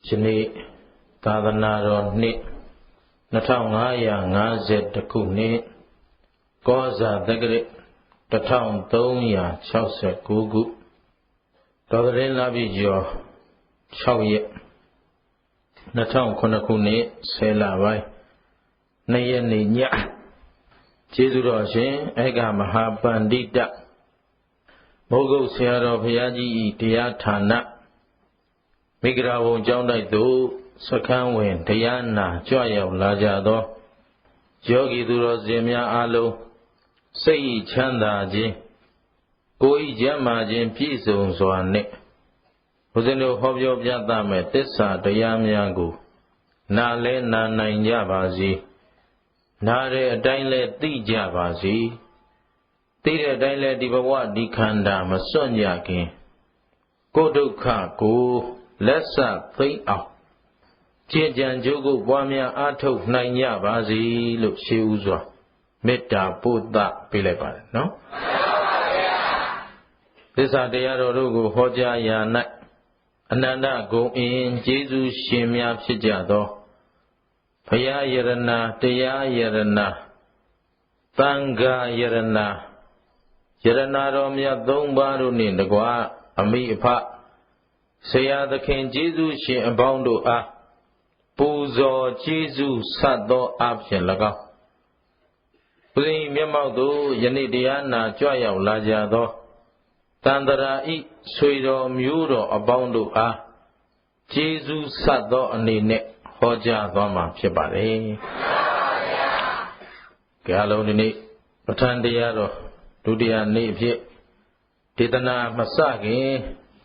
ယနေ့သာသနာတော်နှစ်2550ခုနှစ်ကောဇာတက္ကရာ1369ခုတော်သရင်လပြည့်ကျော်6ရက်2009ခုနှစ်10လပိုင်း2ရက်နေ့ညကျေးဇူးတော်ရှင်ဧကမဟာပန္တိတမိုးကုတ်ဆရာတော်ဘုရားကြီး၏တရားဌာနမိဂရာဝုံကျောင်းတိုက်သို့စခန်းဝင်တရားနာကြွရောက်လာကြသောယောဂီသူတော်စင်များအားလုံးစိတ်ဤချမ်းသာခြင်းကိုယ်ဤကျမ်းမာခြင်းပြည့်စုံစွာနှင့်ဘုဇင်တို့ဟောပြောပြသမဲ့သစ္စာတရားများကိုနာလဲနာနိုင်ကြပါစေနားတဲ့အတိုင်းလဲသိကြပါစေသိတဲ့အတိုင်းလဲဒီဘဝဒီခန္ဓာမစွန့်ကြခင်ကိုယ်ဒုက္ခကိုလက်ဆသိအောင်ကျင့်ကြံကြိုးကိုပွားများအားထုတ်နိုင်ကြပါစေလို့ရှေးဥစွာမေတ္တာပို့သပေးလိုက်ပါတယ်နော်သစ္စာတရားတော်တို့ကိုဟောကြားရာ၌အနန္တဂုဏ်အင်းကျေးဇူးရှင်များဖြစ်ကြသောဘုရားယရဏတရားယရဏသံဃာယရဏယရဏတော်မြတ်သုံးပါးတို့နှင့်တကွအမိအဖဆရာသခင်ကျေးဇူးရှင်အပေါင်းတို့အားပူဇော်ကျေးဇူးဆတ်သောအဖြစ်၎င်းဘုရင်မျက်မှောက်သို့ယနေ့တရားနာကြွရောက်လာကြသောတန်တရာဤဆွေတော်မျိုးတော်အပေါင်းတို့အားကျေးဇူးဆတ်သောအနေနဲ့ဟောကြားသွားမှာဖြစ်ပါတယ်။ကြလုံးဒီနေ့ပဋ္ဌာန်းတရားတော်ဒုတိယနေ့အဖြစ်ဒေသနာမစခင်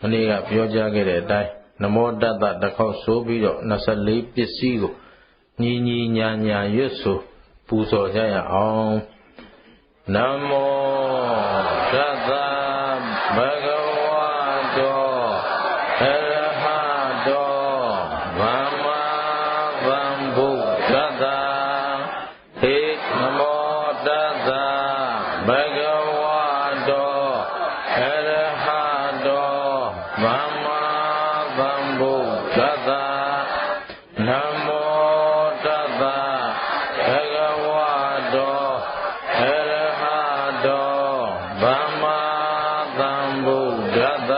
မနေ့ကပြောကြားခဲ့တဲ့အတိုင်းနမောတတ္တတစ်ခေါက်ဆိုပြီးတော့24ပစ္စည်းကိုညီညီညာညာရွတ်ဆိုပူဇော်ကြရအောင်နမောတတ္တဘဂဝတောအရဟတောသမ္မာသမ္ဗုဒ္ဓတ္တဟေနမောတတ္တဘဂဝတောအရဟတောသမ္မာသမ္ဗုဒ္ဓတ္တနမောတတ္တဘဂဝတောအရဟတောသမ္မာသမ္ဗုဒ္ဓတ္တ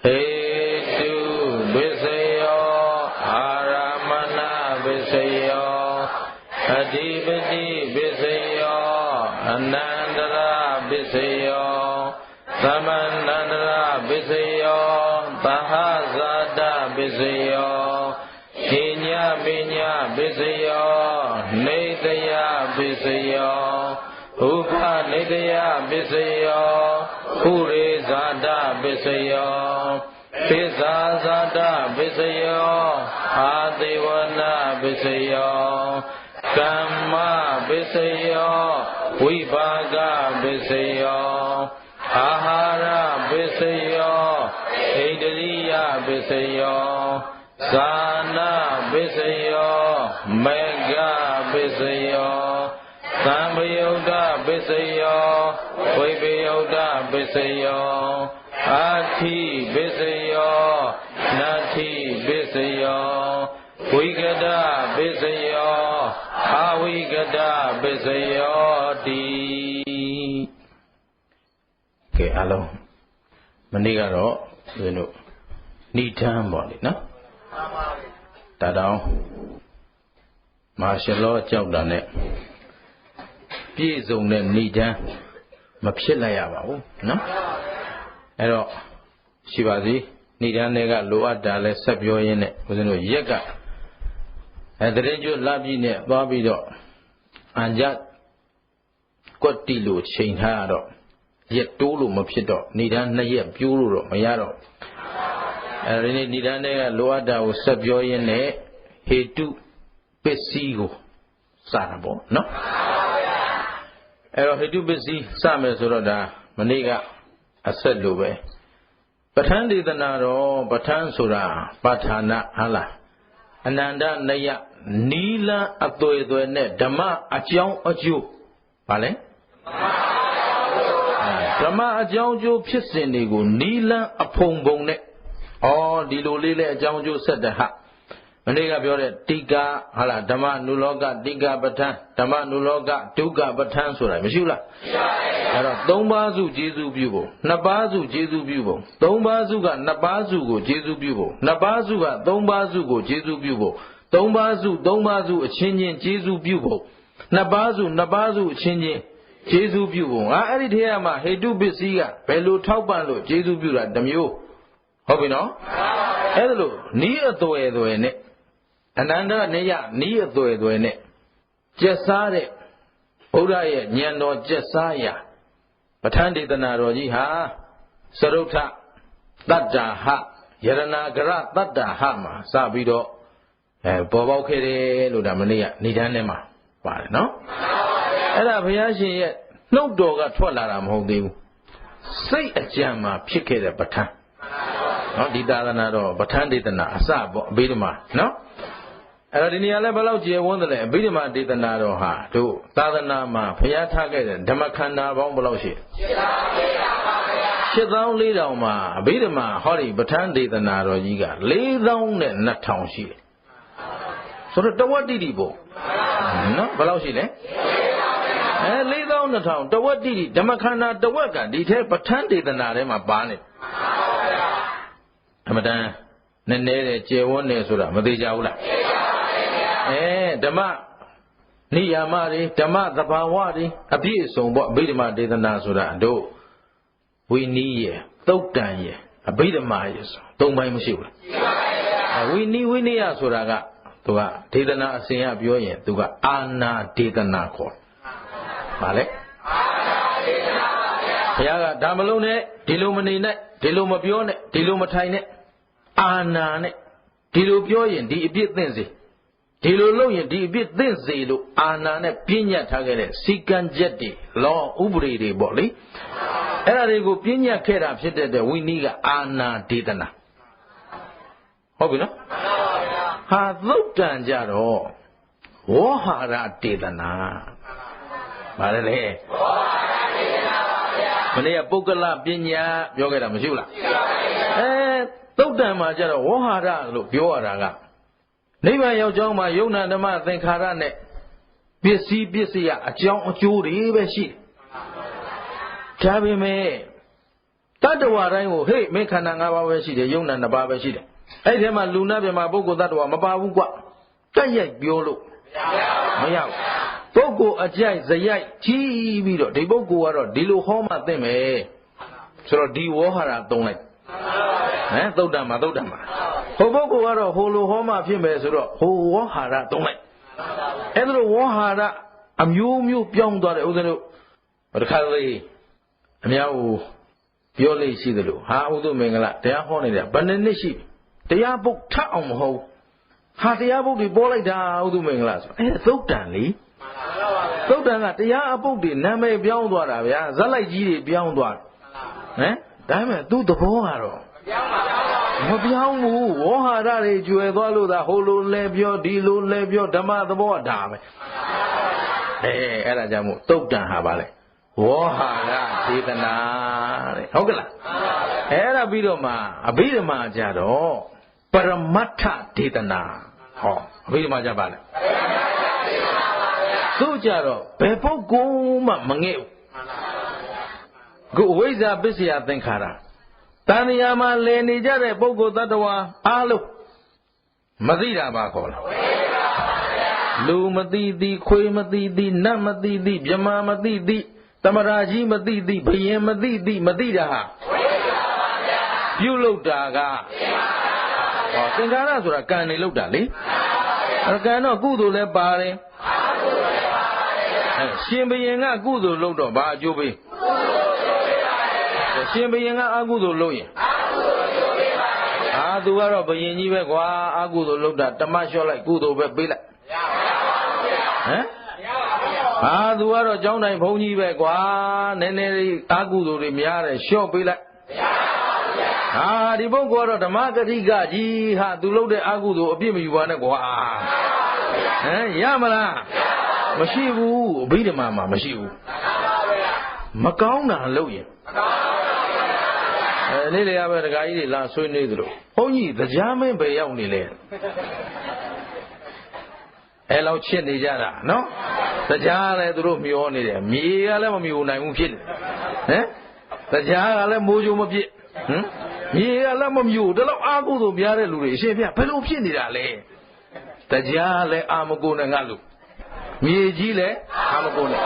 ဟေတုပစ္စယောအာရမဏပစ္စယောအဓိပတိပစ္စယောအနန္တရပစ္စယောသမန္တန္တရပစ္စယောသဟဇာတပစ္စယောဉ္ညပညာပစ္စယောနေတယပစ္စယောဥပနေတယပစ္စယောပုရိဇာတပစ္စယောပိဇာဇာတပစ္စယောအာသေဝနာပစ္စယောကမ္မပစ္စယောဝိပါကပစ္စယောအာဟာရပစ္စယောဣန္ဒြိယပစ္စယောဇာနာပစ္စယောမေဃပစ္စယောသံဃယုဒ္ဓပစ္စယောဝိပယုဒ္ဓပစ္စယောအာထိပစ္စယောနတ္ထိပစ္စယောဝိကတပစ္စယောအာဝိကတပစ္စယောတိကဲအားလုံးမနေ့ကတော့ဦးဇင်းတို့ဏိဌာန်ပေါ့လေနော်တတောင်မာရှလောကြောက်တာနဲ့ပြည့်စုံတဲ့ဏိဌာန်မဖြစ်လိုက်ရပါဘူးနော်အဲ့တော့ရှိပါစေဏိဌာန်တွေကလိုအပ်တာလဲဆက်ပြောရင်းနဲ့ဦးဇင်းတို့ရက်ကတရင်ကျွလပြည့်နဲ့သွားပြီးတော့အန်ကြကွတ်တီလို့ချိန်ထားရတော့ရက်တိုးလို့မဖြစ်တော့ဏိဌာန်2ရက်ပြိုးလို့တော့မရတော့အဲဒီနေ့ဏိဌာန်တွေကလိုအပ်တာကိုဆက်ပြောရင်းနဲ့ဟေတုပစ္စည်းကိုစတာပေါ့နော်အဲ့တော့ဟေတုပစ္စည်းစမယ်ဆိုတော့ဒါမနေ့ကအဆက်လို့ပဲပဋ္ဌာန်းဒေသနာတော့ပဋ္ဌာန်းဆိုတာပါဌာနာဟာလားအနန္တနယနီလံအသွေသွေနဲ့ဓမ္မအကြောင်းအကျိုးဗာလဲဓမ္မအကြောင်းအကျိုးဖြစ်စဉ်တွေကိုနီလံအဖုံဖုံနဲ့ ဒီလိုလေးလဲအကြောင်းကျိုးဆက်တဲ့ဟာမနေ့ကပြောတဲ့တိကဟာလားဓမ္မနုလောကတိကပဋ္ဌာန်းဓမ္မနုလောကဒုက္ခပဋ္ဌာန်းဆိုတာမရှိဘူးလားရှိပါရဲ့အဲ့တော့၃ပါးစုကျေစုပြုဖို့၂ပါးစုကျေစုပြုဖို့၃ပါးစုက၂ပါးစုကိုကျေစုပြုဖို့၂ပါးစုက၃ပါးစုကိုကျေစုပြုဖို့၃ပါးစု၃ပါးစုအချင်းချင်းကျေစုပြုဖို့၂ပါးစု၂ပါးစုအချင်းချင်းကျေစုပြုဖို့အဲ့ဒီထဲမှာဟေတုပစ္စည်းကဘယ်လိုထောက်ပံ့လို့ကျေစုပြုတာတစ်မျိုးဟုတ်ပြီနော်အဲ့ဒါလို့နီးအသွယ်သွယ်နဲ့အနန္တနေယနီးအသွယ်သွယ်နဲ့ကျက်စားတဲ့ဘုရားရဲ့ဉာဏ်တော်ကျက်စားရာပဋ္ဌာန်းဒေသနာတော်ကြီးဟာစရုထတတ္တာဟယရဏဂရတတ္တာဟမှာစပြီးတော့ပေါ်ပေါက်ခဲ့တယ်လို့ဒါမနေ့ကနေတန်းထဲမှာပါတယ်နော်အဲ့ဒါဘုရားရှင်ရဲ့နှုတ်တော်ကထွက်လာတာမဟုတ်သေးဘူးစိတ်အကြံမှာဖြစ်ခဲ့တဲ့ပဋ္ဌာန်းနော်ဒီသာသနာတော်ပဋ္ဌာန်းဒေသနာအစပေါ့အဘိဓမ္မာနော်အဲ့တော့ဒီနေရာလဲဘယ်လောက်ကျေဝန်းတယ်လဲအဘိဓမ္မာဒေသနာတော်ဟာတို့သာသနာမှာဘုရားထားခဲ့တဲ့ဓမ္မခန္ဓာပေါင်းဘယ်လောက်ရှိ84,000မှာအဘိဓမ္မာဟောဒီပဋ္ဌာန်းဒေသနာတော်ကြီးက4,200ရှိတယ်ဆိုတော့တဝတ္တိတိပေါ့နော်ဘယ်လောက်ရှိလဲ4,200တဝတ္တိတိဓမ္မခန္ဓာတဝက်ကဒီထဲပဋ္ဌာန်းဒေသနာထဲမှာပါနေအမှန်တန်နည်းနည်းတဲ့ကျေဝန်းနေဆိုတာမသေးကြဘူးလားဓမ္မနိယာမတွေဓမ္မသဘာဝတွေအပြည့်အစုံပေါ့အဘိဓမ္မာဒေသနာဆိုတာတို့ဝိနည်းရယ်သုတ်တန်ရယ်အဘိဓမ္မာရယ်ဆိုသုံးပိုင်းမရှိဘူးလားဝိနည်းဝိနည်းဆိုတာကသူကဒေသနာအစဉ်ကပြောရင်သူကအာနာဒေသနာခေါ်ပါလေဘုရားကဒါမလုံးနဲ့ဒီလိုမနေနဲ့ဒီလိုမပြောနဲ့ဒီလိုမထိုင်နဲ့အာနာနဲ့ဒီလိုပြောရင်ဒီအပြစ်သင့်စေဒီလိုလုပ်ရင်ဒီအပြစ်သင့်စေလို့အာနာနဲ့ပြညတ်ထားခဲ့တဲ့စီကံချက်တွေလောဥပဒေတွေပေါ့လေအဲ့ဒါတွေကိုပြညတ်ခဲ့တာဖြစ်တဲ့ဝိနည်းကအာနာဒေသနာဟုတ်ပြီနော်ဟာသုတ်တန်ကြတော့ဝေါဟာရဒေသနာဗါလဲဝေါဟာရဒေသနာပါဗျာမနေ့ကပုဂ္ဂလပညာပြောခဲ့တာမရှိဘူးလားသုတ်တန်မှာကြတော့ဝေါဟာရလို့ပြောရတာကနိဗ္ဗာန်ရောက်ကြောင်းမှာယုံနာဓမ္မသင်္ခါရနဲ့ပစ္စည်းပစ္စယအကြောင်းအကျိုးတွေပဲရှိတယ်ဒါပေမဲ့တတ္တဝါတိုင်းကိုဟေ့မင်းခန္ဓာ၅ပါးပဲရှိတယ်ယုံနာ၅ပါးပဲရှိတယ်အဲ့ဒီမှာလူနာပြမှာပုဂ္ဂိုလ်တ attva မပါဘူးကွတက်ရိုက်ပြောလို့မရဘူးပုဂ္ဂိုလ်အကြိုက်ဇယိုက်ကြီးပြီးတော့ဒီပုဂ္ဂိုလ်ကတော့ဒီလိုဟောမှသိမယ်ဆိုတော့ဒီဝေါဟာရသုံးလိုက်သုတ်တံမှာဟိုပုဂ္ဂိုလ်ကတော့ဟိုလိုဟောမှဖြစ်မယ်ဆိုတော့ဟိုဝေါဟာရသုံးလိုက်အဲ့ဒါလိုဝေါဟာရအမျိုးမျိုးပြောင်းသွားတဲ့ဥစ္စာတို့တခါလေအများကိုပြောလို့ရှိသလိုဟာဥဒ္ဓမင်္ဂလာတရားဟောနေတဲ့ဘယ်နှစ်ရှိတရားပုတ်ထအောင်မဟုတ်ဟာတရားပုတ်တွေပေါ်လိုက်တာဥဒ္ဓမင်္ဂလာဆိုသုတ်တံလေသုတ်တံကတရားအပုတ်တွေနာမည်ပြောင်းသွားတာဗျာဇက်လိုက်ကြီးတွေပြောင်းသွားဒါပေမဲ့သူ့သဘောကတော့မပြောင်းဘူးဝေါဟာရတွေကျွယ်သွားလို့သာဟိုလိုလဲပြောဒီလိုလဲပြောဓမ္မသဘောကဒါပဲအဲ့ဒါကြောင့်မို့သုတ်တံဟာပါလေဝေါဟာရဒေသနာတဲ့ဟုတ်ကလားအဲ့ဒါပြီးတော့မှအဘိဓမ္မာကြတော့ပရမတ္ထဒေသနာဟောအဘိဓမ္မာကြပါလေသူကြတော့ဘယ်ပုဂ္ဂိုလ်မှမငဲ့ဘူးခုအဝိဇ္ဇာပစ္စယသင်္ခါရတဏှာမှာလည်နေကြတဲ့ပုဂ္ဂိုလ်တ attva အားလုံးမသိတာပါခေါ်လားလူမသိသည်ခွေမသိသည်နတ်မသိသည်မြမမသိသည်သမရာကြီးမသိသည်ဘယင်မသိသည်မသိတာဟာပြုလုပ်တာကသင်္ခါရဆိုတာကံနေလုပ်တာလေကံတော့ကုသိုလ်လည်းပါတယ်ရှင်ဘယင်ကကုသိုလ်လုပ်တော့ဘာအကျိုးပေးရှင်ဘယင်ကအကုသိုလ်လုပ်ရင်သူကတော့ဘယင်ကြီးပဲကွာအကုသိုလ်လုပ်တာတမလျှော့လိုက်ကုသိုလ်ပဲပေးလိုက်သူကတော့ကျောင်းတိုင်းဘုန်းကြီးပဲကွာနည်းနည်းလေးအကုသိုလ်တွေများတယ်လျှော့ပေးလိုက်ဒီပုဂ္ဂိုလ်ကတော့ဓမ္မကတိကကြီးဟာသူလုပ်တဲ့အကုသိုလ်အပြစ်မယူပါနဲ့ကွာရမလားမရှိဘူးအဘိဓမ္မာမှာမရှိဘူးမကောင်းတာလုပ်ရင် နေ့လေရပဲတခါကြီးတွေလာဆွေးနွေးသလိုဘုန်းကြီးတရားမင်းပဲရောက်နေလေအဲ့လောက်ချစ်နေကြတာနော်တရားလည်းသူတို့မျောနေတယ်မြေကလည်းမမျောနိုင်ဘူးဖြစ်နေဟမ်တရားကလည်းမိုးကြိုးမဖြစ်မြေကလည်းမမျောဒါတော့အာကုသို့များတဲ့လူတွေအရှင်ပြဘယ်လိုဖြစ်နေတာလဲတရားလည်းအာမကိုနဲ့ငါလူမြေကြီးလည်းအာမကိုနဲ့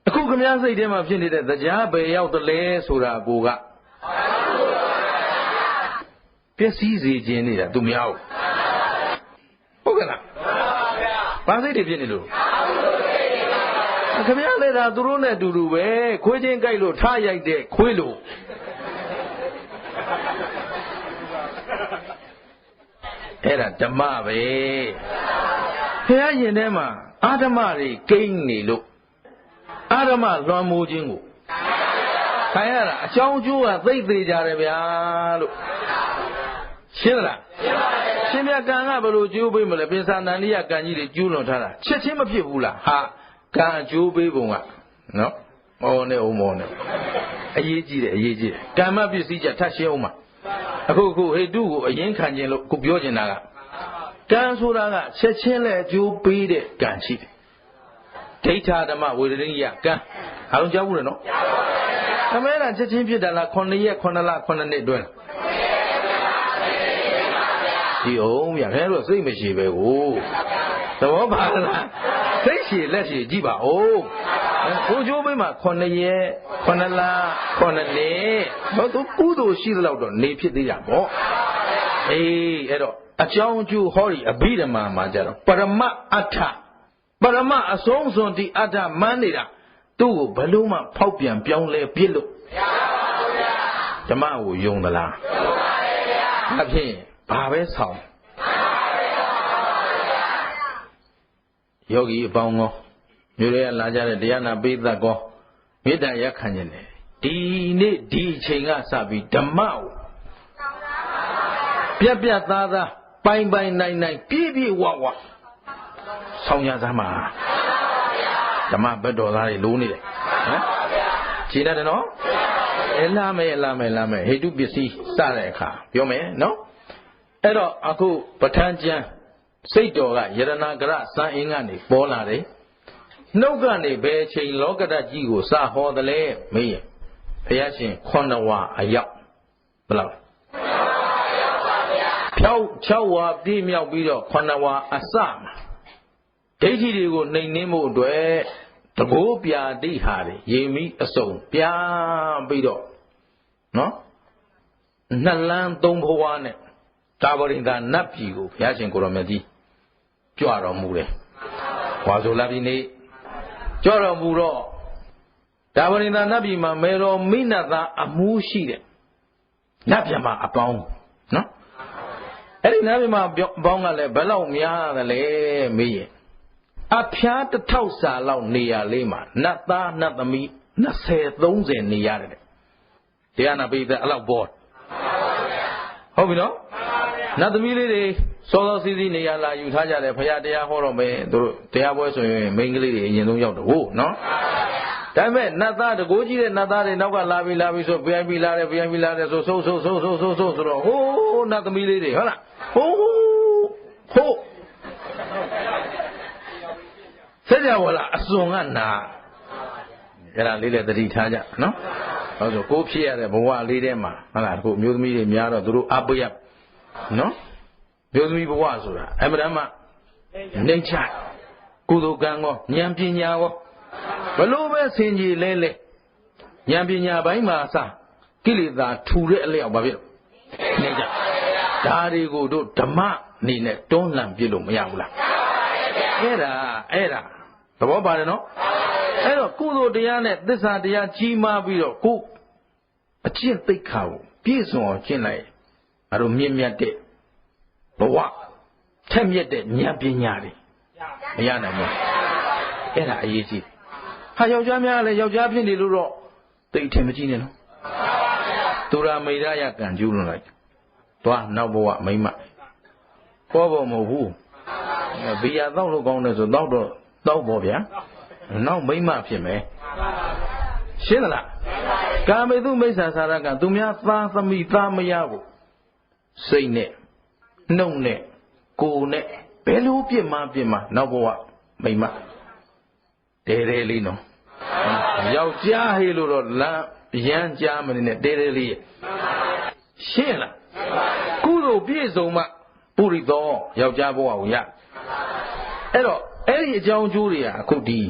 အခုခမည်းစိတ်ထဲမှာဖြစ်နေတဲ့တရားပဲရောက်တလဲဆိုတာကိုကပျက်စီးစေခြင်းနေတာသူများဟုတ်ကဲ့လားဘာစိတ်တွေဖြစ်နေလို့ခမည်းလည်းဒါသူတို့နဲ့အတူတူပဲခွေးချင်းကြိုက်လို့ထားရိုက်တဲ့ခွေးလို့အဲ့ဒါဓမ္မပဲဘုရားရှင်ထဲမှာအာဓမ္မတွေကိန်းနေလို့အာဓမ္မလွန်မိုးခြင်းကိုခံရတာအကြောင်းကျိုးကသိသေးကြတယ်ဗျာလို့ရှင်းလားရှင်းပါပြီရှင်မြတ်ကံကဘယ်လိုကျိုးပေးမလဲပိဿာနန္ဒီယကံကြီးတွေကျူးလွန်ထားတာချက်ချင်းမဖြစ်ဘူးလားဟာကံကျိုးပေးပုံကနော်မောနဲ့ဦးမောနဲ့အရေးကြီးတယ်အရေးကြီးတယ်ကမ္မပစ္စည်းကြထပ်ရှင်းအောင်ပါအခုဟေတုကိုအရင်ခံခြင်းလို့ကိုပြောချင်တာကကံဆိုတာကချက်ချင်းလဲအကျိုးပေးတဲ့ကံရှိတယ်ဒိဋ္ဌာဓမ္မဝေဒနိယကံအားလုံးကြားဘူးလေနော်ခမဲတာချက်ချင်းဖြစ်တယ်လား9ရက်9လ9နှစ်အတွင်းဒီအောင်ဗျာခဲတော့စိတ်မရှိပဲကိုသဘောပါလားစိတ်ရှည်လက်ရှည်ကြည့်ပါဦးဘိုးကျိုးပေးမှာ9ရက်9လ9နှစ်ဘာသူကုသိုလ်ရှိသလောက်တော့နေဖြစ်သေးတာပေါ့အေးအဲ့တော့အကြောင်းကျိုးဟောဒီအဘိဓမ္မာမှာကြတော့ပရမအဋ္ဌပရမအဆုံးစွန်ဒီအဋ္ဌမန်းနေတာသူ့ကိုဘယ်လို့မှဖောက်ပြန်ပြောင်းလဲပြစ်လို့မရပါဘူးဗျာဓမ္မကိုယုံသလားယုံပါတယ်ဗျာဒါဖြင့်ဘာပဲဆောင်ယောဂီအပေါင်းကောမြို့ရဲလာကြတဲ့တရားနာပိဋကကောမေတ္တာရက်ခံခြင်းတယ်ဒီနေ့ဒီအချိန်ကစပြီးဓမ္မကိုပြက်ပြက်သားသားပိုင်ပိုင်နိုင်နိုင်ပြည့်ပြည့်ဝဝဆောင်ရသားမှာဓမ္မဘက်တော်သားတွေလိုးနေတယ်ဟမ်ခြေတတ်တယ်နော်လာမယ်ဟေတုပစ္စည်းစတဲ့အခါပြောမယ်နော်အဲ့တော့အခုပဋ္ဌာန်းကျမ်းစိတ်တော်ကယရဏဂရစံအင်းကနေပေါ်လာတယ်နှုတ်ကနေဘယ်ချိန်လောကဓာတ်ကြီးကိုစဟောတယ်လဲမေးရင်ဘုရားရှင်9ဝါအရောက်ဘယ်လောက်ဖြောက်6ဝါပြည့်မြောက်ပြီးတော့9ဝါအစမှာဒိဋ္ဌိတွေကိုနှိမ်နှင်းမှုအတွက်တဘိုးပြာဒိဟာတွေရေမိအစုံပြားပြီးတော့နော်နှစ်လမ်းသုံးဘဝနဲ့တာဝရိန္ဒာနတ်ပြည်ကိုဘုရားရှင်ကိုရောမြတ်ကြီးကြွတော်မူတယ်။ဝါဆိုလာပြီနေကြွတော်မူတော့တာဝရိန္ဒာနတ်ပြည်မှာမေတော်မိနတ်သားအမှုရှိတဲ့နတ်ပြည်မှာအပေါင်းနော်အဲ့ဒီနတ်ပြည်မှာအပေါင်းကလည်းဘယ်လောက်များသလဲမေးရင်အဖျား1000စာလောက်နေရလေးမှာနတ်သားနတ်သမီး20 30နေရတယ်တရားနာပိသအဲ့လောက်ပေါ်ဟုတ်ပြီနော်နတ်သမီးလေးတွေစောစောစီးစီးနေရလာယူထားကြတယ်ဖရာတရားဟောတော့မယ်သူတို့တရားပွဲဆိုရင်မိန်းကလေးတွေအရင်ဆုံးရောက်တော့ဟုတ်နော်ဒါပေမဲ့နတ်သားတကိုးကြီးတဲ့နတ်သားတွေနောက်ကလာပြီဆို VIP လာတယ်ဆိုဆိုတော့ဟိုးနတ်သမီးလေးတွေဟုတ်လားဟိုးဆက်ကြဝလာအစွန်ကနာအဲ့ဒါလေးလည်းသတိထားကြနော်ဟုတ်ဆိုကိုဖြစ်ရတဲ့ဘဝလေးထဲမှာဟုတ်လားအခုအမျိုးသမီးတွေများတော့သူတို့အပိယနော်မျိုးသမီးဘဝဆိုတာအမှန်တမ်းနှိမ့်ချကုသိုလ်ကံကောဉာဏ်ပညာကောဘလို့ပဲဆင်ကြီးလဲဉာဏ်ပညာပိုင်းမှာစကိလေသာထူတဲ့အလျောက်ပါဖြစ်နှိမ့်ချဒါတွေကိုတို့ဓမ္မအနေနဲ့တွန်းလှန်ပြလို့မရဘူးလားအဲ့ဒါသဘောပါတယ်နော်အဲ့တော့ကုသိုလ်တရားနဲ့သစ္စာတရားကြီးမားပြီးတော့ကိုအကျင့်သိက္ခာကိုပြည့်စုံအောင်ကျင့်လိုက်အဲ့တော့မြင့်မြတ်တဲ့ဘဝထက်မြက်တဲ့ဉာဏ်ပညာတွေမရနိုင်ဘူးအဲ့ဒါအရေးကြီးဟာယောက်ျားများလည်းယောက်ျားဖြစ်နေလို့တော့တိတ်ထင်မကြည့်နဲ့နော်သူရာမိရယကံကျူးလွန်လိုက်သွားနောက်ဘဝမိမပေါ်ပေါ်မဟုတ်ဘူးဘီယာတောက်လို့ကောင်းတယ်ဆိုတောက်ပေါ့ဗျာနောက်မိမဖြစ်မယ်ရှင်းသလား ကာမေတုမိစ္ဆာစာရကသူများသားသမီးသားမရဘူးစိတ်နဲ့နှုတ်နဲ့ကိုယ်နဲ့ဘယ်လိုပြစ်မှာနောက်ဘဝမိမတဲတဲလေးနော်ယောက်ျားဟေးလို့တော့လမ်းရမ်းကြားမနေနဲ့တဲတဲလေးရှင်းလားကုသိုလ်ပြည့်စုံမှပုရိသောယောက်ျားဘဝကိုရအဲ့တော့အဲ့ဒီအကြောင်းကျိုးတွေကအခုဒီ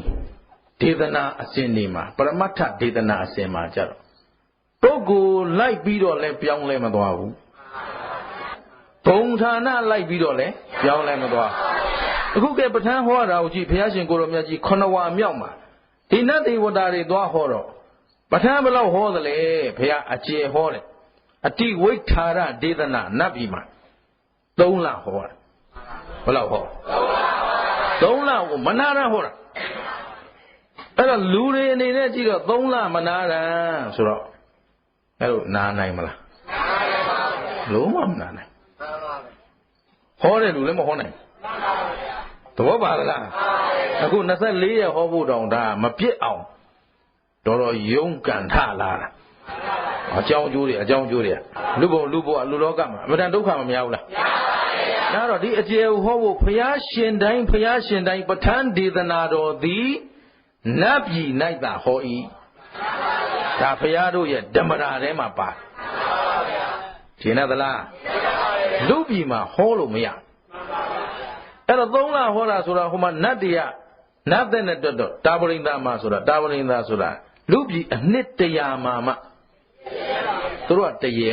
ဒေသနာအစဉ်နေမှာပရမတ္ထဒေသနာအစဉ်မှာကြတော့ပုဂ္ဂိုလ်လိုက်ပြီးတော့လဲပြောင်းလဲမသွားဘူးဘုံဌာနလိုက်ပြီးတော့လဲပြောင်းလဲမသွားအခုကပဋ္ဌာန်းဟောတာကိုကြည့်ဘုရားရှင်ကိုရောမြတ်ကြီး9ဝါမြောက်မှာဒီနတ်ဒေဝတာတွေသွားဟောတော့ပဋ္ဌာန်းဘယ်လောက်ဟောသလဲဘုရားအကျေဟောတယ်အတိဝိဋ္ဌာရဒေသနာနတ်ပြည်မှာ3လဟောတာဘယ်လောက်ဟော3လကိုမနာရဟောတာအဲ့တော့လူတွေအနေနဲ့ကြည့်တော့3လမနာရဆိုတော့အဲ့လိုနာနိုင်မလားလုံးဝမနာနိုင်ဟောတယ်လူလည်းမဟောနိုင်သဘောပါလားအခု24ရက်ဟောဖို့တောင်ဒါမပြစ်အောင်တော်တော်ယုံကန်ထလာတာအကြောင်းကျိုးတွေလူဘုံလူဘဝလူလောကမှာအမှန်တန်ဒုက္ခမများဘူးလားဒါတော့ဒီအကျေဟောဖို့ဘုရားရှင်တိုင်းပဋ္ဌာန်းဒေသနာတော်သည်နတ်ပြည်၌သာဟော၏ဒါဘုရားတို့ရဲ့ဓမ္မရာထဲမှာပါရှင်းသလားလူပြည်မှာဟောလို့မရအဲ့တော့3လဟောတာဆိုတာဟိုမှာနတ်တွေကနတ်တဲ့နဲ့တော့တာဝရိန္ဒာမှာဆိုတာလူပြည်အနှစ်100မှာမှသူတို့ကတရေ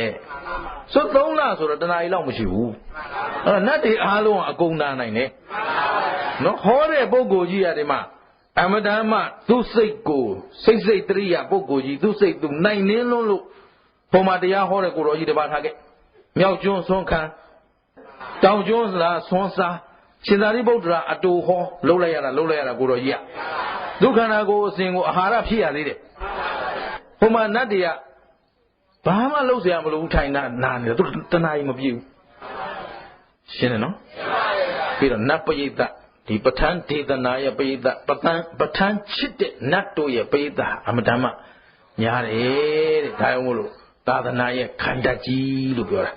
ဆို3လဆိုတော့တနားရီလောက်မရှိဘူးအဲ့တော့နတ်တွေအားလုံးကအကုန်နာနိုင်တယ်နော်ဟောတဲ့ပုဂ္ဂိုလ်ကြီးရတယ်မှာအမတန်မှသူ့စိတ်ကိုစိတ်တရိယာပုဂ္ဂိုလ်ကြီးသူ့စိတ်သူနိုင်နှင်းလွန်းလို့ဘုံမှာတရားဟောတဲ့ကိုတော်ကြီးတပါးထားခဲ့မြောက်ကျွန်းဆွန်းခံတောင်ကျွန်းလားဆွန်းစားရှင်သာရိပုတ္တရာအတူဟောလှုပ်လိုက်ရတာကိုတော်ကြီးကဒုက္ခနာကိုအစဉ်ကိုအာဟာရဖြစ်ရသေးတယ်ဘုံမှာနတ်တွေကဘာမှလှုပ်เสียမလို့ထိုင်နာနေတယ်သူတဏှာကြီးမပြေဘူးရှင်းတယ်နော်ပြီးတော့နတ်ပရိသတ်ဒီပဋ္ဌာန်းဒေသနာရဲ့ပရိသတ်ပဋ္ဌာန်းချစ်တဲ့နတ်တို့ရဲ့ပရိသတ်အမတန်မှညားတယ်တဲ့ဒါကြောင့်မို့လို့သာသနာရဲ့ခန္ဓာကြီးလို့ပြောတာ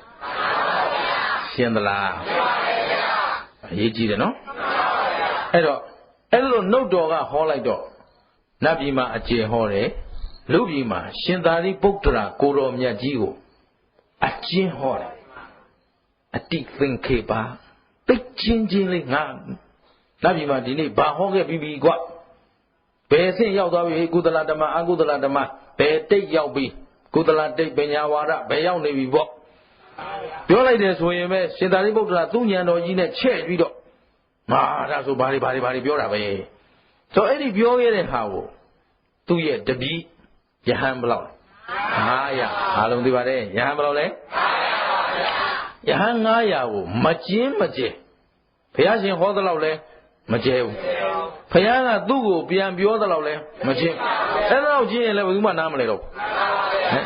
ရှင်းသလားအရေးကြီးတယ်နော်အဲ့တော့အဲ့လိုနှုတ်တော်ကဟောလိုက်တော့နတ်ပြည်မှာအကျေဟောတယ်လူပြည်မှာရှင်သာရိပုတ္တရာကိုတော်မြတ်ကြီးကိုအကျဉ်းဟောတယ်အတိသင်္ခေပါသိချင်းလေးငါနတ်ပြည်မှာဒီနေ့ဘာဟောခဲ့ပြီးကွဘယ်ဆင့်ရောက်သွားပြီကုသလဓမ္မအကုသလဓမ္မဘယ်တိတ်ရောက်ပြီကုသလတိတ်ပညာဝါဒဘယ်ရောက်နေပြီပေါ့ပြောလိုက်တယ်ဆိုရင်ပဲရှင်သာရိပုတ္တရာသူ့ဉာဏ်တော်ကြီးနဲ့ချဲ့ပြီးတော့မာဒါဆိုဘာတွေပြောတာပဲဆိုအဲ့ဒီပြောခဲ့တဲ့ဟာကိုသူ့ရဲ့တပည့်ယဟန်ဘလောက်900အားလုံးသိပါတယ်ယဟန်ဘလောက်လဲယဟန်900ကိုမကျင်းမကျဲဘုရားရှင်ဟောသလောက်လဲမကျဲဘူးဘုရားကသူ့ကိုပြန်ပြောသလောက်လဲမကျင်းအဲ့တော့ကျင်းရင်လည်းဘယ်သူမှနားမလဲတော့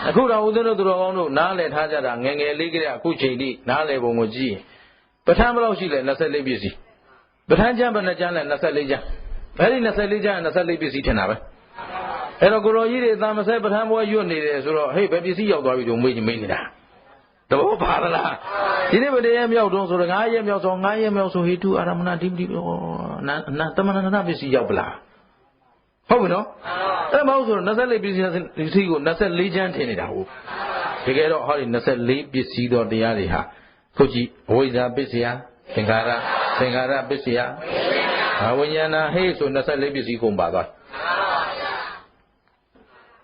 အခုတော့ဦးဇင်းတို့သူတော်ကောင်းတို့နားလည်ထားကြတာငယ်လေးကလေးအခုချိန်ထိနားလည်ပုံကိုကြည့်ရင်ပဋ္ဌာန်းဘလောက်ရှိလဲ24ပစ္စည်းပဋ္ဌာန်းကျမ်းဘယ်နှကျမ်းလဲ24ကျမ်းအဲ့ဒီ24ကျမ်း24ပစ္စည်းထင်တာပဲအဲ့တော့ကိုရောကြီးတွေသာမဆဲပဋ္ဌာန်းပွဲရွတ်နေတယ်ဆိုတော့ဟေ့ဘယ်ပစ္စည်းရောက်သွားပြီတို့မေးနေတာတဘောပါလားဒီနေ့ဗတရေမြောက်တုံးဆိုတော့9ရက်မြောက်ဆို9ရက်မြောက်ဆိုဟေတုအာရမဏဓိပတိနာတမဏနာပစ္စည်းရောက်ပလားဟုတ်ပြီနော်အဲ့မဟုတ်ဆိုတော့24ပစ္စည်းကို24ကျမ်းထင်နေတာဟုတ်တကယ်တော့ဟောဒီ24ပစ္စည်းတော်တရားတွေဟာခုကြည့်အဝိဇ္ဇာပစ္စယသင်္ခါရပစ္စယဝိညာဏဟေ့ဆို24ပစ္စည်းကုန်ပါသွား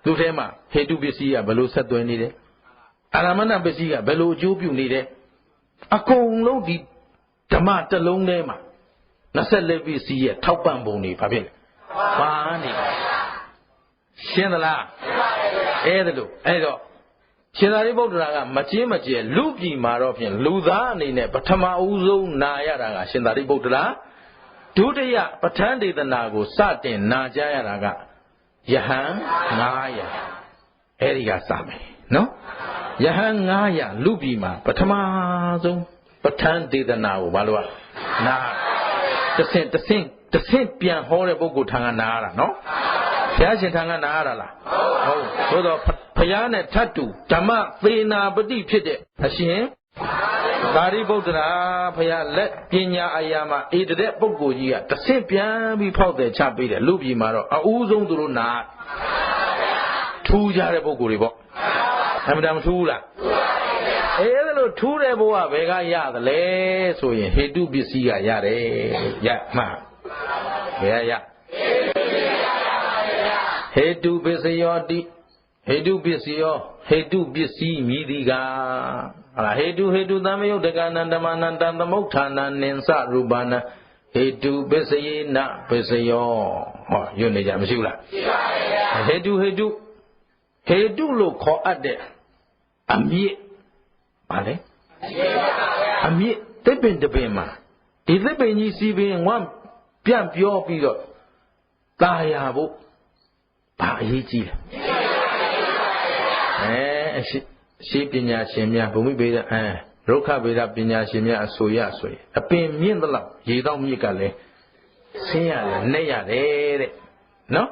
သူထဲမှာဟေတုပစ္စည်းကဘယ်လိုဆက်သွယ်နေတယ်အာရမဏပစ္စည်းကဘယ်လိုအကျိုးပြုနေတယ်အကုန်လုံးဒီဓမ္မတစ်လုံးထဲမှာ24ပစ္စည်းရဲ့ထောက်ပံ့ပုံတွေဘာဖြစ်လဲဘာနေရှင်းသလားအဲ့ဒါလို့အဲ့တော့ရှင်သာရိပုတ္တရာကမကျင်းမကျဲလူပြည်မှာတော့ဖြင့်လူသားအနေနဲ့ပထမဦးဆုံးနာရတာကရှင်သာရိပုတ္တရာဒုတိယပဋ္ဌာန်းဒေသနာကိုစတင်နာကြားရတာကယဟန်900အဲ့ဒီကစမယ်နော်ယဟန်900လူပြည်မှာပထမဆုံးပဋ္ဌာန်းဒေသနာကိုဘာလို့နာတဆင့်ပြန်ဟောတဲ့ပုဂ္ဂိုလ်ထံကနာရတာနော်ဘုရားရှင်ထံကနာရတာလားဟုတ်သို့တော့ ဖယားနဲ့ထတ်တူဓမ္မသေနာပတိဖြစ်တဲ့အရှင်သာရိပုတ္တရာဖယားလက်ပညာအရာမှာဧတတဲ့ပုဂ္ဂိုလ်ကြီးကတဆင့်ပြန်ပြီးဖောက်တယ်ချပေးတယ်လူပြည်မှာတော့အဦးဆုံးသူတို့နာထူးကြတဲ့ပုဂ္ဂိုလ်တွေပေါ့အမှန်တမ်းမထူးဘူးလားအဲ့ဒါလို့ထူးတဲ့ဘဝဘယ်ကရသလဲဆိုရင်ဟေတုပစ္စည်းကရတယ်ရမှဘယ်ရဟေတုပစ္စယောတိဟေတုပစ္စယောဟေတုပစ္စည်းမြည်ဒီကဟာဟေတုသမယုတ်တကနန္တမနန္တသမုဋ္ဌာနနိသရူပနာဟေတုပစ္စယေနပစ္စယောဟောရွတ်နေကြမရှိဘူးလားရှိပါရဲ့ဟေတုလို့ခေါ်အပ်တဲ့အမြင့်ဘာလဲအမြင့်သစ်ပင်တစ်ပင်မှာဒီသစ်ပင်ကြီးစီပင်ဝမ်းပြန့်ပြောပြီးတော့ตาရဖို့ဘာအရေးကြီးလဲရှိပညာရှင်များဘုံမိဗေဒရုက္ခဗေဒပညာရှင်များအဆိုရဆိုရင်အပင်မြင့်သလောက်ရေတော့မြင့်ကလည်းဆင်းရတယ်နှဲ့ရတယ်တဲ့နော်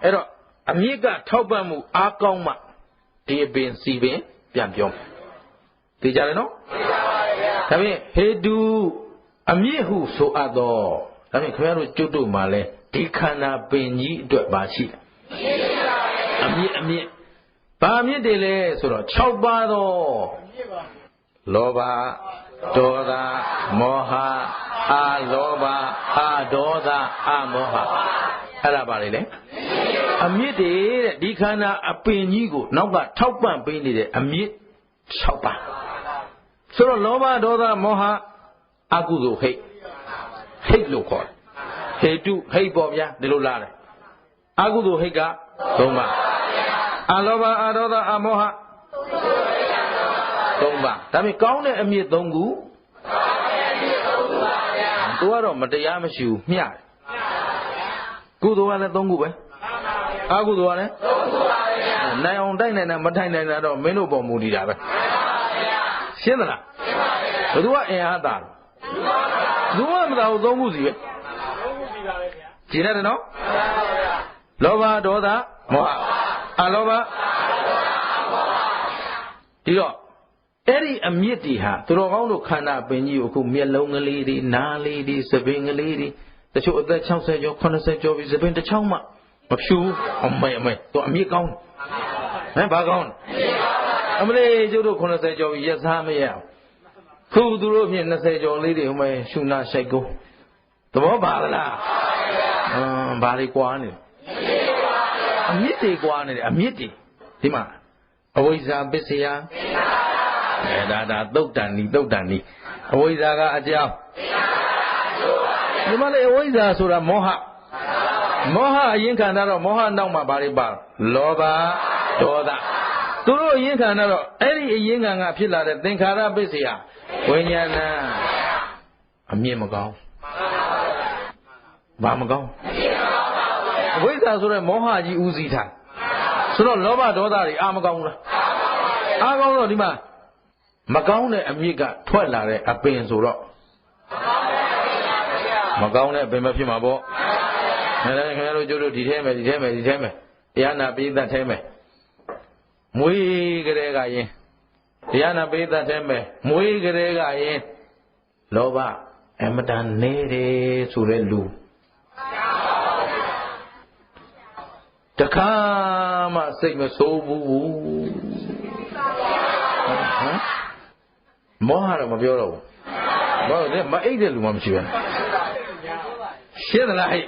အဲ့တော့အမြင့်ကထောက်ပံ့မှုအားကောင်းမှဒီအပင်စီပင်ပြန်ပြောမယ်သိကြတယ်နော်သိပါပါဗျာဒါဖြင့်ဟေတုအမြင့်ဟုဆိုအပ်တော့ဒါဖြင့်ခင်ဗျားတို့ကျွတ်တို့မှာလဲဒီခန္ဓာပင်ကြီးအတွက်ပါရှိတယ်အမြင့်ဘာမြင့်တယ်လဲဆိုတော့6ပါးတော့လောဘဒေါသမောဟအာလောဘအာဒေါသအာမောဟအဲ့ဒါပါလေအမြင့်တယ်တဲ့ဒီခန္ဓာအပင်ကြီးကိုနောက်ကထောက်ပံ့ပေးနေတဲ့အမြင့်6ပါးဆိုတော့လောဘဒေါသမောဟအကုသိုလ်ဟိတ်လို့ခေါ်တယ်ဟေတုဟိတ်ပေါ့ဗျာဒီလိုလားတယ်အကုသိုလ်ဟိတ်က3ပါးအလောဘအဒေါသအမောဟ3ပါးဒါပေမဲ့ကောင်းတဲ့အမြင့်3ခုသူကတော့မတရားမရှိဘူးမျှတယ်ကုသိုလ်ကလည်း3ခုပဲအကုသိုလ်ကလည်း3ခုပါပဲနိုင်အောင်တိုက်နိုင်တာမထိုင်နိုင်တာတော့မင်းတို့ပေါ်မူတည်တာပဲရှင်းသလားဘယ်သူကအင်အားသာဘူးမသာဘူး3ခုစီပဲကြည်ရတယ်နော်လောဘဒေါသမောဟအလောဘဒီတော့အဲ့ဒီအမြင့်တီဟာသူတော်ကောင်းတို့ခန္ဓာပင်ကြီးကိုအခုမျက်လုံးကလေးတွေနားလေးတွေစပင်ကလေးတွေတချို့အသက်60ကျော်80ကျော်ပြီစပင်တစ်ချောင်းမှမဖြူအမေသူအမြင့်ကောင်းတယ်ဘာကောင်းအမလေးကျုပ်တို့80ကျော်ပြီရက်စားမရခုသူတို့ဖြင့်20ကျော်လေးတွေဟိုမဲ့ရှုနာရှိုက်ကုန်သဘောပါလားဘာတွေကွာနေအမြင့်တွေကွာနေတယ်အမြင့်တွေဒီမှာအဝိဇ္ဇာပစ္စယဒါသုတ်တန်နီအဝိဇ္ဇာကအကြောင်းဒီမှာလေအဝိဇ္ဇာဆိုတာမောဟအရင်ခံတာတော့မောဟနောက်မှာဘာတွေပါလောဘဒေါသသူတို့အရင်ခံတော့အဲ့ဒီအရင်ခံကဖြစ်လာတဲ့သင်္ခါရပစ္စယဝိညာဏအမြင့်မကောင်းဘာမကောင်းအဝိဇ္ဇာဆိုတဲ့မောဟကြီးဦးစီးထားဆိုတော့လောဘဒေါသတွေအာမကောင်းဘူးလားအာကောင်းတော့ဒီမှာမကောင်းတဲ့အမြင့်ကထွက်လာတဲ့အပင်ဆိုတော့မကောင်းတဲ့အပင်မဖြစ်မှာပေါ့ခင်ဗျားတို့ကျိုးတို့ဒီထဲမယ်တရားနာပိဋကတ်ထဲမယ်မွေးကလေးကရင်တရားနာပိဋကတ်ထဲမယ်မွေးကလေးကရင်လောဘအမတန်နေတယ်ဆိုတဲ့လူတခါမှစိတ်မဆိုးဘူးမောဟတော့မပြောတော့ဘူးဘာလို့လဲမအိတ်တဲ့လူမှမရှိဘူးရှင်းသလားဟဲ့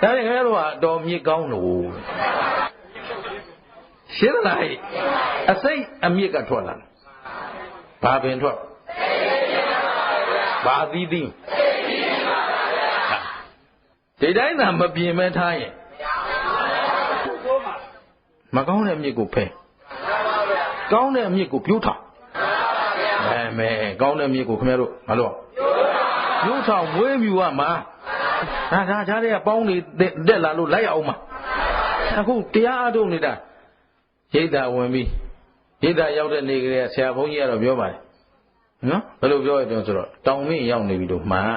ဒါနဲ့ခင်ဗျားတို့ကအတော်မြစ်ကောင်းလို့ရှင်းသလားဟဲ့အစိတ်အမြစ်ကထွက်လာဘာပင်ထွက်ဘာသီးဒီတိုင်းသာမပြင်မဲထားရင်မကောင်းတဲ့အမြစ်ကိုဖယ်ကောင်းတဲ့အမြစ်ကိုပြိုးထောင်ကောင်းတဲ့အမြစ်ကိုခင်ဗျားတို့မလို့ပြိုးထောင်မွေးမြူရမှာဒါကြားတဲ့ပေါင်းနေတက်လာလို့လိုက်အောင်မှာအခုတရားအထုတ်နေတာရိတ်တာဝင်ပြီးရိတ်တာရောက်တဲ့နေ့ကလေးဆရာဘုန်းကြီးကတော့ပြောပါတယ်နော်ဘယ်လိုပြောရတော့ဆိုတော့တောင်မင်းရောက်နေပြီလို့မှန်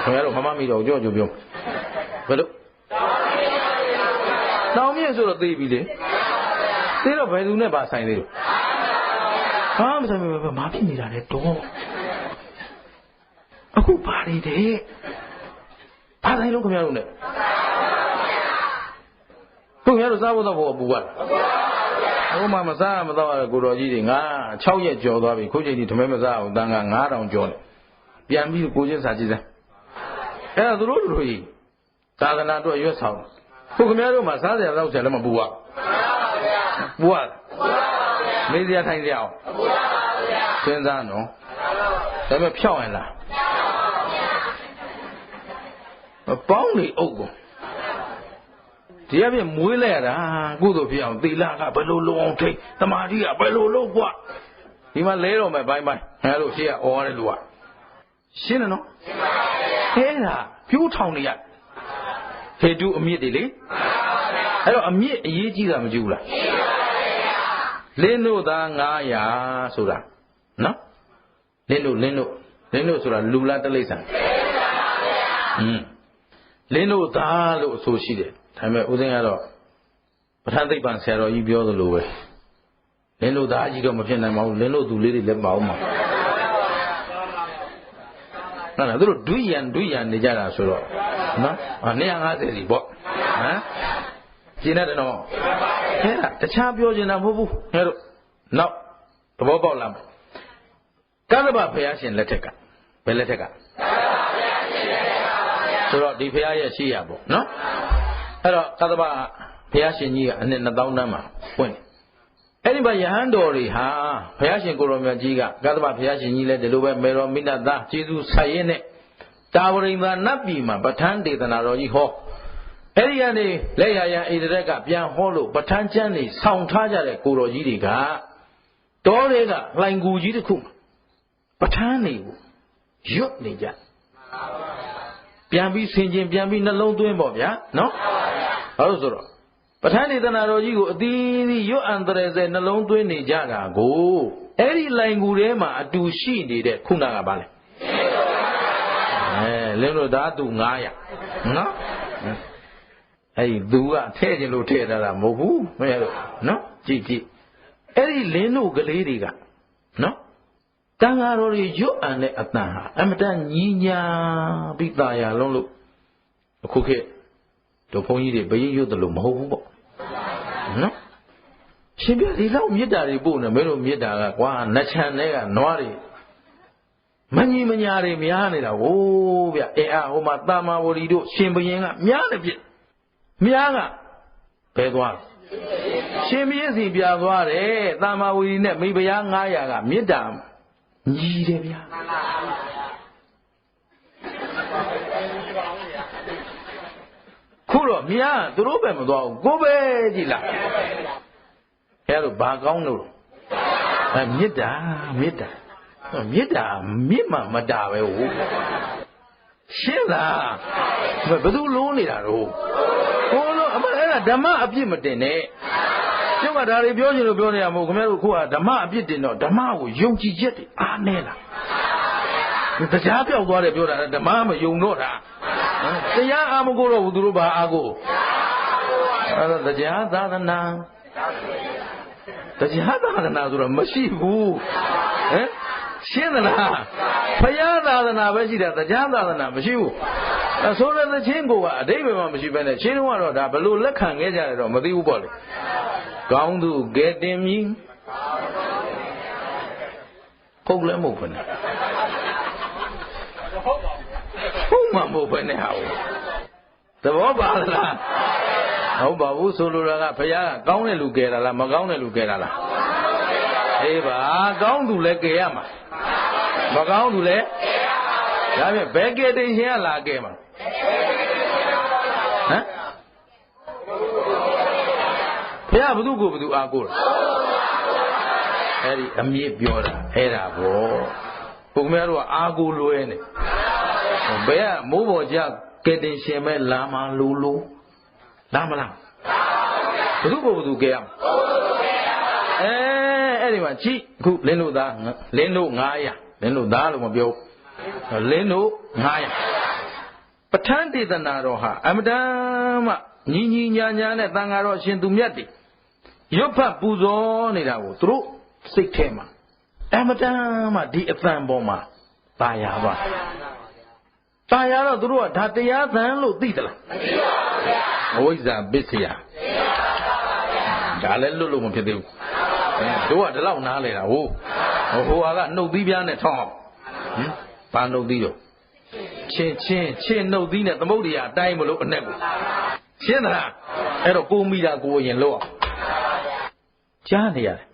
ခင်ဗျားတို့မမမိတော့ကြောက်ပြောဘယ်လိုတောင်မြင့်ဆိုတော့သိပြီလေ သေးတော့ဘယ်သူနဲ့ပါဆိုင်သေးလို့ဟာမဆိုင်ဘူးမာဖြစ်နေတာလေတော့အခုပါနေတယ်ဘာဆိုင်လို့ခင်ဗျားတို့နဲ့ခင်ဗျားတို့စားဖို့တော့ဘောပူပါဟိုမှာမစားမတော့ကိုတော်ကြီးတွေငါ6ရက်ကျော်သွားပြီခုချိန်ထိဓမဲမစားအောင်တန်ခါ9000ကျော်တယ်ပြန်ပြီးကိုချင်းစာကြည့်စမ်းအဲ့ဒါသူတို့ကြီးသာသနာအတွက်ရွတ်ဆောင်ခုခင်ဗျားတို့မှာစားစရာတော့ဆရာလည်းမပူပါပူပါမေးစရာထိုင်စရာအောင်စဉ်းစားနော်ဒါပေမဲ့ဖြောက်ရင်လားပေါင်းနေအုပ်ကုန်ဒီအပြင်မွေးလဲရတာကုသိုလ်ဖြစ်အောင်သီလကဘယ်လိုလုံအောင်ထိတမာတိကဘယ်လိုလုပ်กว่าဒီမှာလဲတော့မယ်ဘိုင်းဘိုင်းအဲလိုရှေ့ကအော်ရတယ်လူကရှင်းတယ်နော်ရှင်းပါဗျာအဲ့ဒါပြိုးထောင်နေရဟေတုအမြင့်တွေလေအဲ့တော့အမြင့်အရေးကြီးတာမကြည့်ဘူးလားလင်းတို့သား900ဆိုတာနော်လင်းတို့ဆိုတာလူလားတိရစ္ဆာန်လင်းတို့သားလို့အဆိုရှိတယ်ဒါပေမဲ့ဦးဇင်းကတော့ပဋ္ဌာန်းသိပ္ပံဆရာတော်ကြီးပြောသလိုပဲလင်းတို့သားကြီးတော့မဖြစ်နိုင်ပါဘူးလင်းတို့သူလေးတွေလည်းပါအောင်ပါနော်သူတို့ဒွိယံနေကြတာဆိုတော့နော်250စီပေါ့ဟမ်ရှင်းတယ်နော်အဲ့ဒါတခြားပြောချင်တာမဟုတ်ဘူးခင်ဗျားတို့နောက်သဘောပေါက်လားကသဗ္ဗဘုရားရှင်လက်ထက်ကဘယ်လက်ထက်ကဆိုတော့ဒီဘုရားရဲ့ရှိရပေါ့နော်အဲ့တော့ကသဗ္ဗဘုရားရှင်ကြီးကအနှစ်2000တန်းမှာပွင့်တယ်အဲ့ဒီမှာယဟန်တော်တွေဟာဘုရားရှင်ကိုရောမြတ်ကြီးကကသဗ္ဗဘုရားရှင်ကြီးလည်းဒီလိုပဲမေတော်မိနသားကျေးဇူးဆက်ရင်းနဲ့တာဝရိန္ဒာနတ်ပြည်မှာပဋ္ဌာန်းဒေသနာတော်ကြီးဟောအဲ့ဒီကနေလက်ရရန်ဣဒရက်ကပြန်ဟောလို့ပဋ္ဌာန်းကျမ်းတွေဆောင်းထားကြတဲ့ကိုတော်ကြီးတွေကတောတွေကလှိုင်ကူကြီးတစ်ခုပဋ္ဌာန်းတွေကိုရွတ်နေကြပြန်ပြီးဆင်ခြင်ပြန်ပြီးနှလုံးသွင်းပေါ့ဗျာနော်ဟုတ်ဆိုတော့ပဋ္ဌာန်းဒေသနာတော်ကြီးကိုအသီးသီးရွတ်အံတရယ်စဲနှလုံးသွင်းနေကြတာကိုအဲ့ဒီလှိုင်ကူထဲမှာအတူရှိနေတဲ့ခုနကပါလေလင်းတို့သားသူ900နော်အဲ့ဒီသူကထဲ့ခြင်းလို့ထဲ့တာမဟုတ်ဘူးမရတော့နော်ကြည့်အဲ့ဒီလင်းတို့ကလေးတွေကနော်တန်ဃာတော်တွေရွတ်အံတဲ့အတန်ဟာအမတန်ညီညာပြီးသားရလုံးလို့အခုခေတ်တို့ဘုန်းကြီးတွေဘယင်းရွတ်တယ်လို့မဟုတ်ဘူးပေါ့နော်ရှင်ပြဒီလောက်မေတ္တာတွေပို့နေမင်းတို့မေတ္တာကကွာနှချမ်းတွေကနွားတွေမညီမညာတွေများနေတာဟိုးဗျဟိုမှာတာမာဝရီတို့ရှင်ဘယင်းကများတယ်ပြများကဘယ်သွားရှင်ဘယင်းစီပြသွားတယ်တာမာဝရီနဲ့မိဖုရား900ကမေတ္တာညီတယ်ဗျာခုတော့မြားသူတို့ပဲမသွားဘူးကိုပဲကြည်လားအဲ့တော့ဘာကောင်းလို့မေတ္တာမြစ်မှမတာပဲဟုတ်ရှင်းလားဘယ်သူလုံးနေတာတော့ဟိုလိုအမအဲ့ဒါဓမ္မအပြစ်မတင်နဲ့ကျုပ်ကဒါတွေပြောချင်လို့ပြောနေရမဟုတ်ခင်ဗျားတို့ခုကဓမ္မအပြစ်တင်တော့ဓမ္မကိုယုံကြည်ချက်တွေအားနေလားတရားပြောက်သွားတယ်ပြောတာဓမ္မမယုံတော့တာတရားအားမကိုတော့ဘူးသူတို့ဘာအားကိုအဲ့ဒါတရားသာသနာဆိုတော့မရှိဘူးဟမ်ရှင်းသလားဘုရားသာသနာပဲရှိတယ်တရားသာသနာမရှိဘူးဆိုတဲ့သချင်းကိုကအတိတ်ပဲမှမရှိဘဲနဲ့ရှင်းတော့ဒါဘယ်လိုလက်ခံခဲ့ကြတယ်တော့မသိဘူးပေါ့လေကောင်းသူကဲတင်မြည်ဟုတ်လည်းမဟုတ်ဘူးနဲ့ဟုတ်မှမဟုတ်ပဲနဲ့ဟာသဘောပါလားဟုတ်ပါဘူးဆိုလိုတာကဘုရားကကောင်းတဲ့လူကဲတာလားမကောင်းတဲ့လူကဲတာလားအေးပါကောင်းသူလည်းကဲရမှာမကောင်းသူလည်းဒါဖြင့်ဘယ်ကဲတင်ရှင်ကလာကဲမှာဟမ်ဘုရားဘုသူကိုဘုသူအားကိုးလားအဲ့ဒီအမြင့်ပြောတာအဲ့ဒါပေါ့ဘုရားတို့ကအားကိုးလွဲနေဘယ်ကမိုးပေါ်ကြကဲတင်ရှင်မဲ့လာမလို့လာမလားဘုသူကိုဘုသူကဲရမှာအဲ့ဒီမှာကြည့်အခုလင်းတို့သားလင်းတို့900လင်းတို့သားလို့မပြောလင်းတို့900ပဋ္ဌာန်းဒေသနာတော်ဟာအမတန်မှညီညာညာနဲ့တန်ဃာတော်ရှင်သူမြတ်တွေ ရွတ်ဖတ်ပူဇော်နေတာကိုသူတို့စိတ်ထဲမှာအမတန်မှဒီအသံပေါ်မှာตายာပါตายာတော့သူတို့ကဒါတရားသံလို့သိသလားမသိပါဘူးဗျာအဝိဇ္ဇာပစ္စယဒါလည်းလွတ်လို့မဖြစ်သေးဘူးတို့ကဒီလောက်နားလေတာဟိုကနှုတ်သီးပြားနဲ့ထောင်းအောင်ဘာနှုတ်သီးတော့ချင်းနှုတ်သီးနဲ့သမုဒ္ဒရာအတိုင်းမလို့အနဲ့ကိုရှင်းသလားအဲ့တော့ကိုမိတာကိုအရင်လို့အောင်ကြားနေရတယ်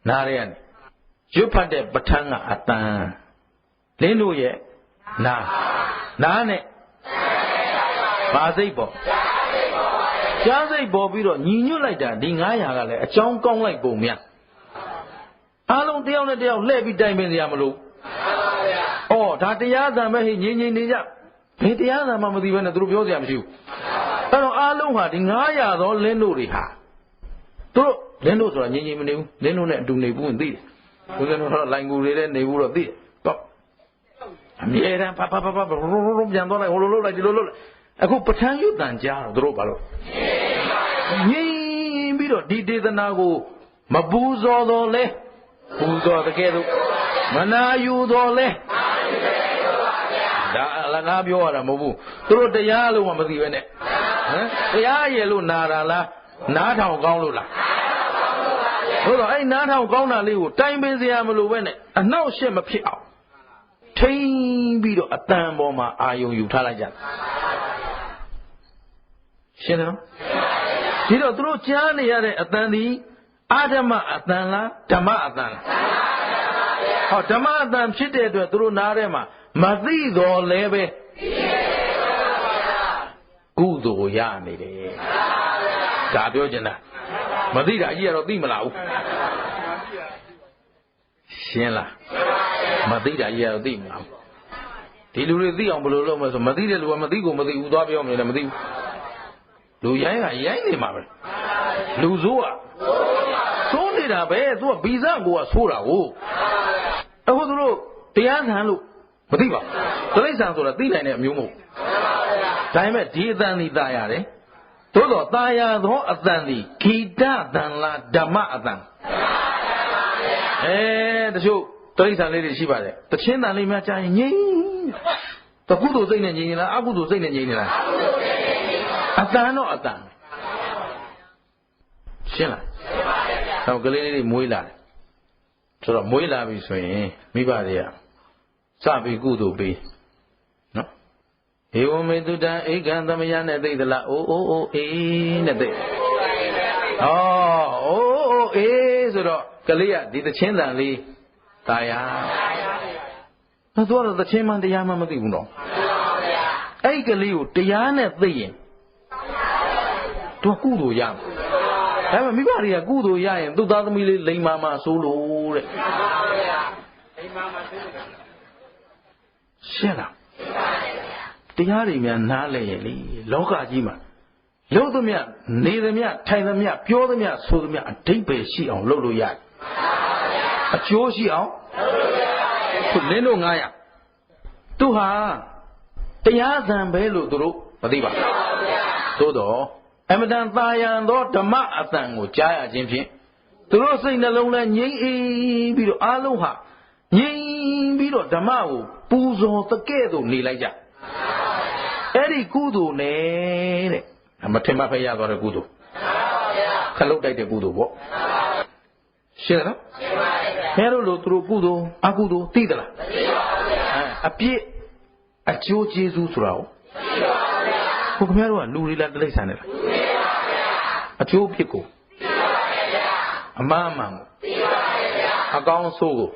နားရရတယ်ရွတ်ဖတ်တဲ့ပဋ္ဌာန်းကအတန်လင်းတို့ရဲ့နားနဲ့ဘာစိတ်ပေါ်ကြားစိတ်ပေါ်ပြီးတော့ညီညွတ်လိုက်တာဒီ900ကလည်းအကြောင်းကောင်းလိုက်ပုံများအားလုံးတယောက်နဲ့တယောက်လှည့်ပြီးတိုင်ပင်စရာမလိုဩဒါတရားသံပဲဟိငြိမ်နေကြဘယ်တရားသံမှမသိဘဲနဲ့သူတို့ပြောစရာမရှိဘူးအဲ့တော့အားလုံးဟာဒီ900သောလင်းတို့တွေဟာသူတို့လင်းတို့ဆိုတာငြိမ်မနေဘူးလင်းတို့နဲ့အတူနေဘူးသိတယ်ဘုရားတို့တော့လိုင်ကူတွေနဲ့နေဘူးတော့သိတယ်တော့အမြဲတမ်းဖပြန်သွားလိုက်ဟိုလိုလုပ်လိုက်ဒီလိုလုပ်လိုက်အခုပဋ္ဌာန်းရွတ်တန်ကြားတော့သူတို့ဘာလို့ငြိမ်ပြီးတော့ဒီဒေသနာကိုမပူဇော်တော်လဲပူဇော်တကယ်လို့မနာယူတော်လဲဒါအလကားပြောရတာမဟုတ်ဘူးသူတို့တရားလုံးမသိပဲနဲ့တရားရည်လို့နာတာလားနားထောင်ကောင်းလို့လားဟုတ်တော့အဲ့နားထောင်ကောင်းတာလေးကိုတိုင်ပင်စရာမလိုပဲနဲ့အနှောက်အယှက်မဖြစ်အောင်ထိမ့်ပြီးတော့အတန်ပေါ်မှာအာယုံယူထားလိုက်ကြတယ်ရှင်းတယ်နော်ဒီတော့သူတို့ကြားနေရတဲ့အတန်ဒီအာဓမ္မအတန်လားဓမ္မအတန်လားဟောဓမ္မအတန်ဖြစ်တဲ့အတွက်သူတို့နားထဲမှာမသိတော်လဲပဲကုသိုလ်ရနေတယ်ဒါပြောချင်တာမသိတာကြီးကတော့သိမလားဘူးရှင်းလားမသိတာကြီးကတော့သိမလားဒီလူတွေသိအောင်ဘယ်လိုလုပ်မလဲဆိုမသိတဲ့လူကမသိကိုမသိဘူးသွားပြောမနေလည်းမသိဘူးလူရိုင်းကရိုင်းနေမှာပဲလူဆိုးကဆိုးနေတာပဲသူကဗီဇကိုကဆိုးတာကိုအခုသူတို့တရားခံလို့မသိပါဘူးတိရစ္ဆာန်ဆိုတာသိနိုင်တဲ့အမျိုးမဟုတ်ဒါပေမဲ့ဒီအတန်ဒီตายရတယ်သို့တော့ตายသောအတန်ဒီဂီတတန်လားဓမ္မအတန်တချို့တိရစ္ဆာန်လေးတွေရှိပါတယ်တချင်းတန်လေးများကြားရင်ငြိမ်တကုသိုလ်စိတ်နဲ့ငြိမ်နေလားအကုသိုလ်စိတ်နဲ့ငြိမ်နေလားအတန်တော့အတန်ရှင်းလားဟောကလေးလေးတွေမွေးလာတယ်ဆိုတော့မွေးလာပြီဆိုရင်မိဘတွေကစပြီးကုသိုလ်ပေးနော်ဧဝမေတုတံဧကံသမယနဲ့သိသလားအိုးအေးနဲ့သိအိုးအေးဆိုတော့ကလေးကဒီသချင်းတန်လေးตายာသူကတော့သချင်းမှတရားမှမသိဘူးနော်အဲ့ကလေးကိုတရားနဲ့သိရင်သူကုသိုလ်ရမှာဒါပေမဲ့မိဘတွေကကုသိုလ်ရရင်သူ့သားသမီးလေးလိမ္မာမှာဆိုလို့တဲ့ရှင်းလားတရားတွေများနားလဲရဲ့လေလောကကြီးမှာလုံးသမျှနေသမျှထိုင်သမျှပြောသမျှဆိုသမျှအဓိပ္ပာယ်ရှိအောင်လုပ်လို့ရတယ်အကျိုးရှိအောင်ခုလင်းတို့900သူဟာတရားသံပဲလို့သူတို့မသိပါဘူးသို့တော့အမတန်သာယံသောဓမ္မအတန်ကိုကြားရခြင်းဖြင့်သူတို့စိတ်နှလုံးလည်းငြိမ်အေးပြီးတော့အားလုံးဟာငြိမ်ပြီးတော့ဓမ္မကိုပူဇော်တကဲ့သို့နေလိုက်ကြအဲ့ဒီကုသိုလ်နဲ့တဲ့မထင်မှတ်ဖက်ရသွားတဲ့ကုသိုလ်ခလုတ်တိုက်တဲ့ကုသိုလ်ပေါ့ရှင်းလားရှင်းပါပြီခင်ဗျားတို့လိုသူတို့ကုသိုလ်အကုသိုလ်သိသလားမသိပါဘူးအပြစ်အကျိုးကျေးဇူးဆိုတာကိုသိပါဘူးခင်ဗျားတို့ကလူတွေလားတိရစ္ဆာန်တွေလားအကျိုးဖြစ်ကိုအမှားမှန်ကိုအကောင်းဆိုးကို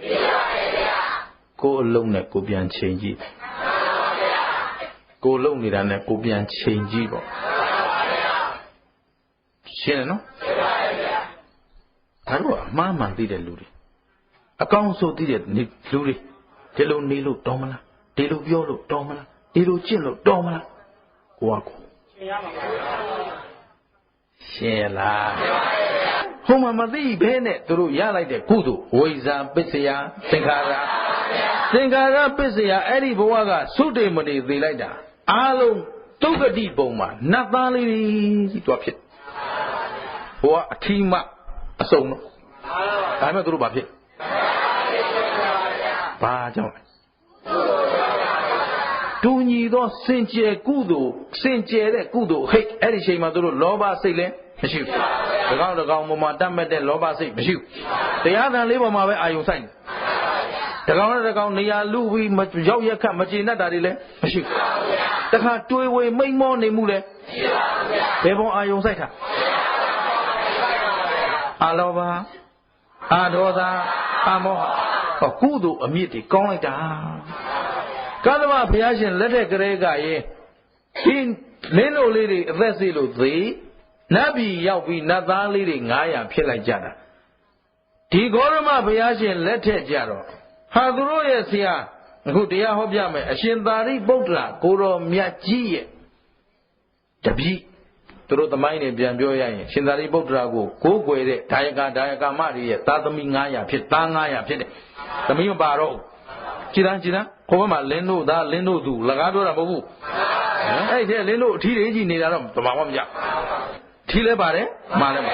ကိုယ်အလုံးနဲ့ကိုပြန်ချိန်ကြည့်ကိုလုံးနေတာနဲ့ကိုပြန်ချိန်ကြည့်ပေါ့ရှင်းတယ်နော်ဒါတော့အမှားမှန်သိတဲ့လူတွေအကောင်းဆိုးသိတဲ့လူတွေဒီလိုနေလို့တော်မလားဒီလိုပြောလို့တော်မလားဒီလိုကျင့်လို့တော်မလားကိုကကိုရှင်းရမှာပါရှင်းလားဟိုမှာမသိဘဲနဲ့သူတို့ရလိုက်တဲ့ကုသိုလ်ဝိဇာပစ္စယသင်္ခါရပစ္စယအဲ့ဒီဘဝကသုတေမဏိသိလိုက်တာအားလုံးတုတ်ကတိပုံမှာနတ်သားလေးကြီးတွားဖြစ်ဘဝအထီးမ အစုံတော့ဒါပေမဲ့သူတို့ဘာဖြစ်ဘာကြောင့်တူညီသောစင်ကြယ်ကုသိုလ်စင်ကြယ်တဲ့ကုသိုလ်ဟိတ်အဲ့ဒီချိန်မှာသူတို့လောဘစိတ်လည်းမရှိဘူးတကောင်တကောင်ပေါ်မှာတတ်မဲ့တဲ့လောဘစိတ်မရှိဘူးတရားသံလေးပေါ်မှာပဲအာယုံဆိုင်တကောင်နဲ့တကောင်နေရာလူပြီးရောက်ရက်ခတ်မကျေနပ်တာတွေလည်းမရှိဘူးတခါတွေးဝေမိတ်မောနေမှုလည်းဘယ်ပေါ်အာယုံဆိုင်တာအာလောဘအာဒေါသအာမောဟကုသိုလ်အမြင့်တွေကောင်းလိုက်တာကသဗ္ဗဘုရားရှင်လက်ထက်ကလေးကရင်ဒီလင်းတို့လေးတွေအသက်စေလို့သေးနတ်ပြည်ရောက်ပြီးနတ်သားလေးတွေ900ဖြစ်လိုက်ကြတာဒီဂေါရမဘုရားရှင်လက်ထက်ကြတော့ဟာသူတို့ရဲ့ဆရာအခုတရားဟောပြမယ်အရှင်သာရိပုတ္တရာကိုတော်မြတ်ကြီးရဲ့တပည့်သူတို့သမိုင်းတွေပြန်ပြောရရင်ရှင်သာရိပုတ္တရာကိုကိုးကွယ်တဲ့ဒါယကာမတွေရဲ့သားသမီး900ဖြစ်သား900ဖြစ်တယ်သမီးမပါတော့ကြည်တန်းခေါ်ဘက်မှာလင်းတို့သားလင်းတို့သူလကားပြောတာမဟုတ်ဘူးအဲ့ဒီလင်းတို့အထီးတွေကြီးနေတာတော့တဘာမှမကြထီးလဲပါတယ်မှားလဲပါ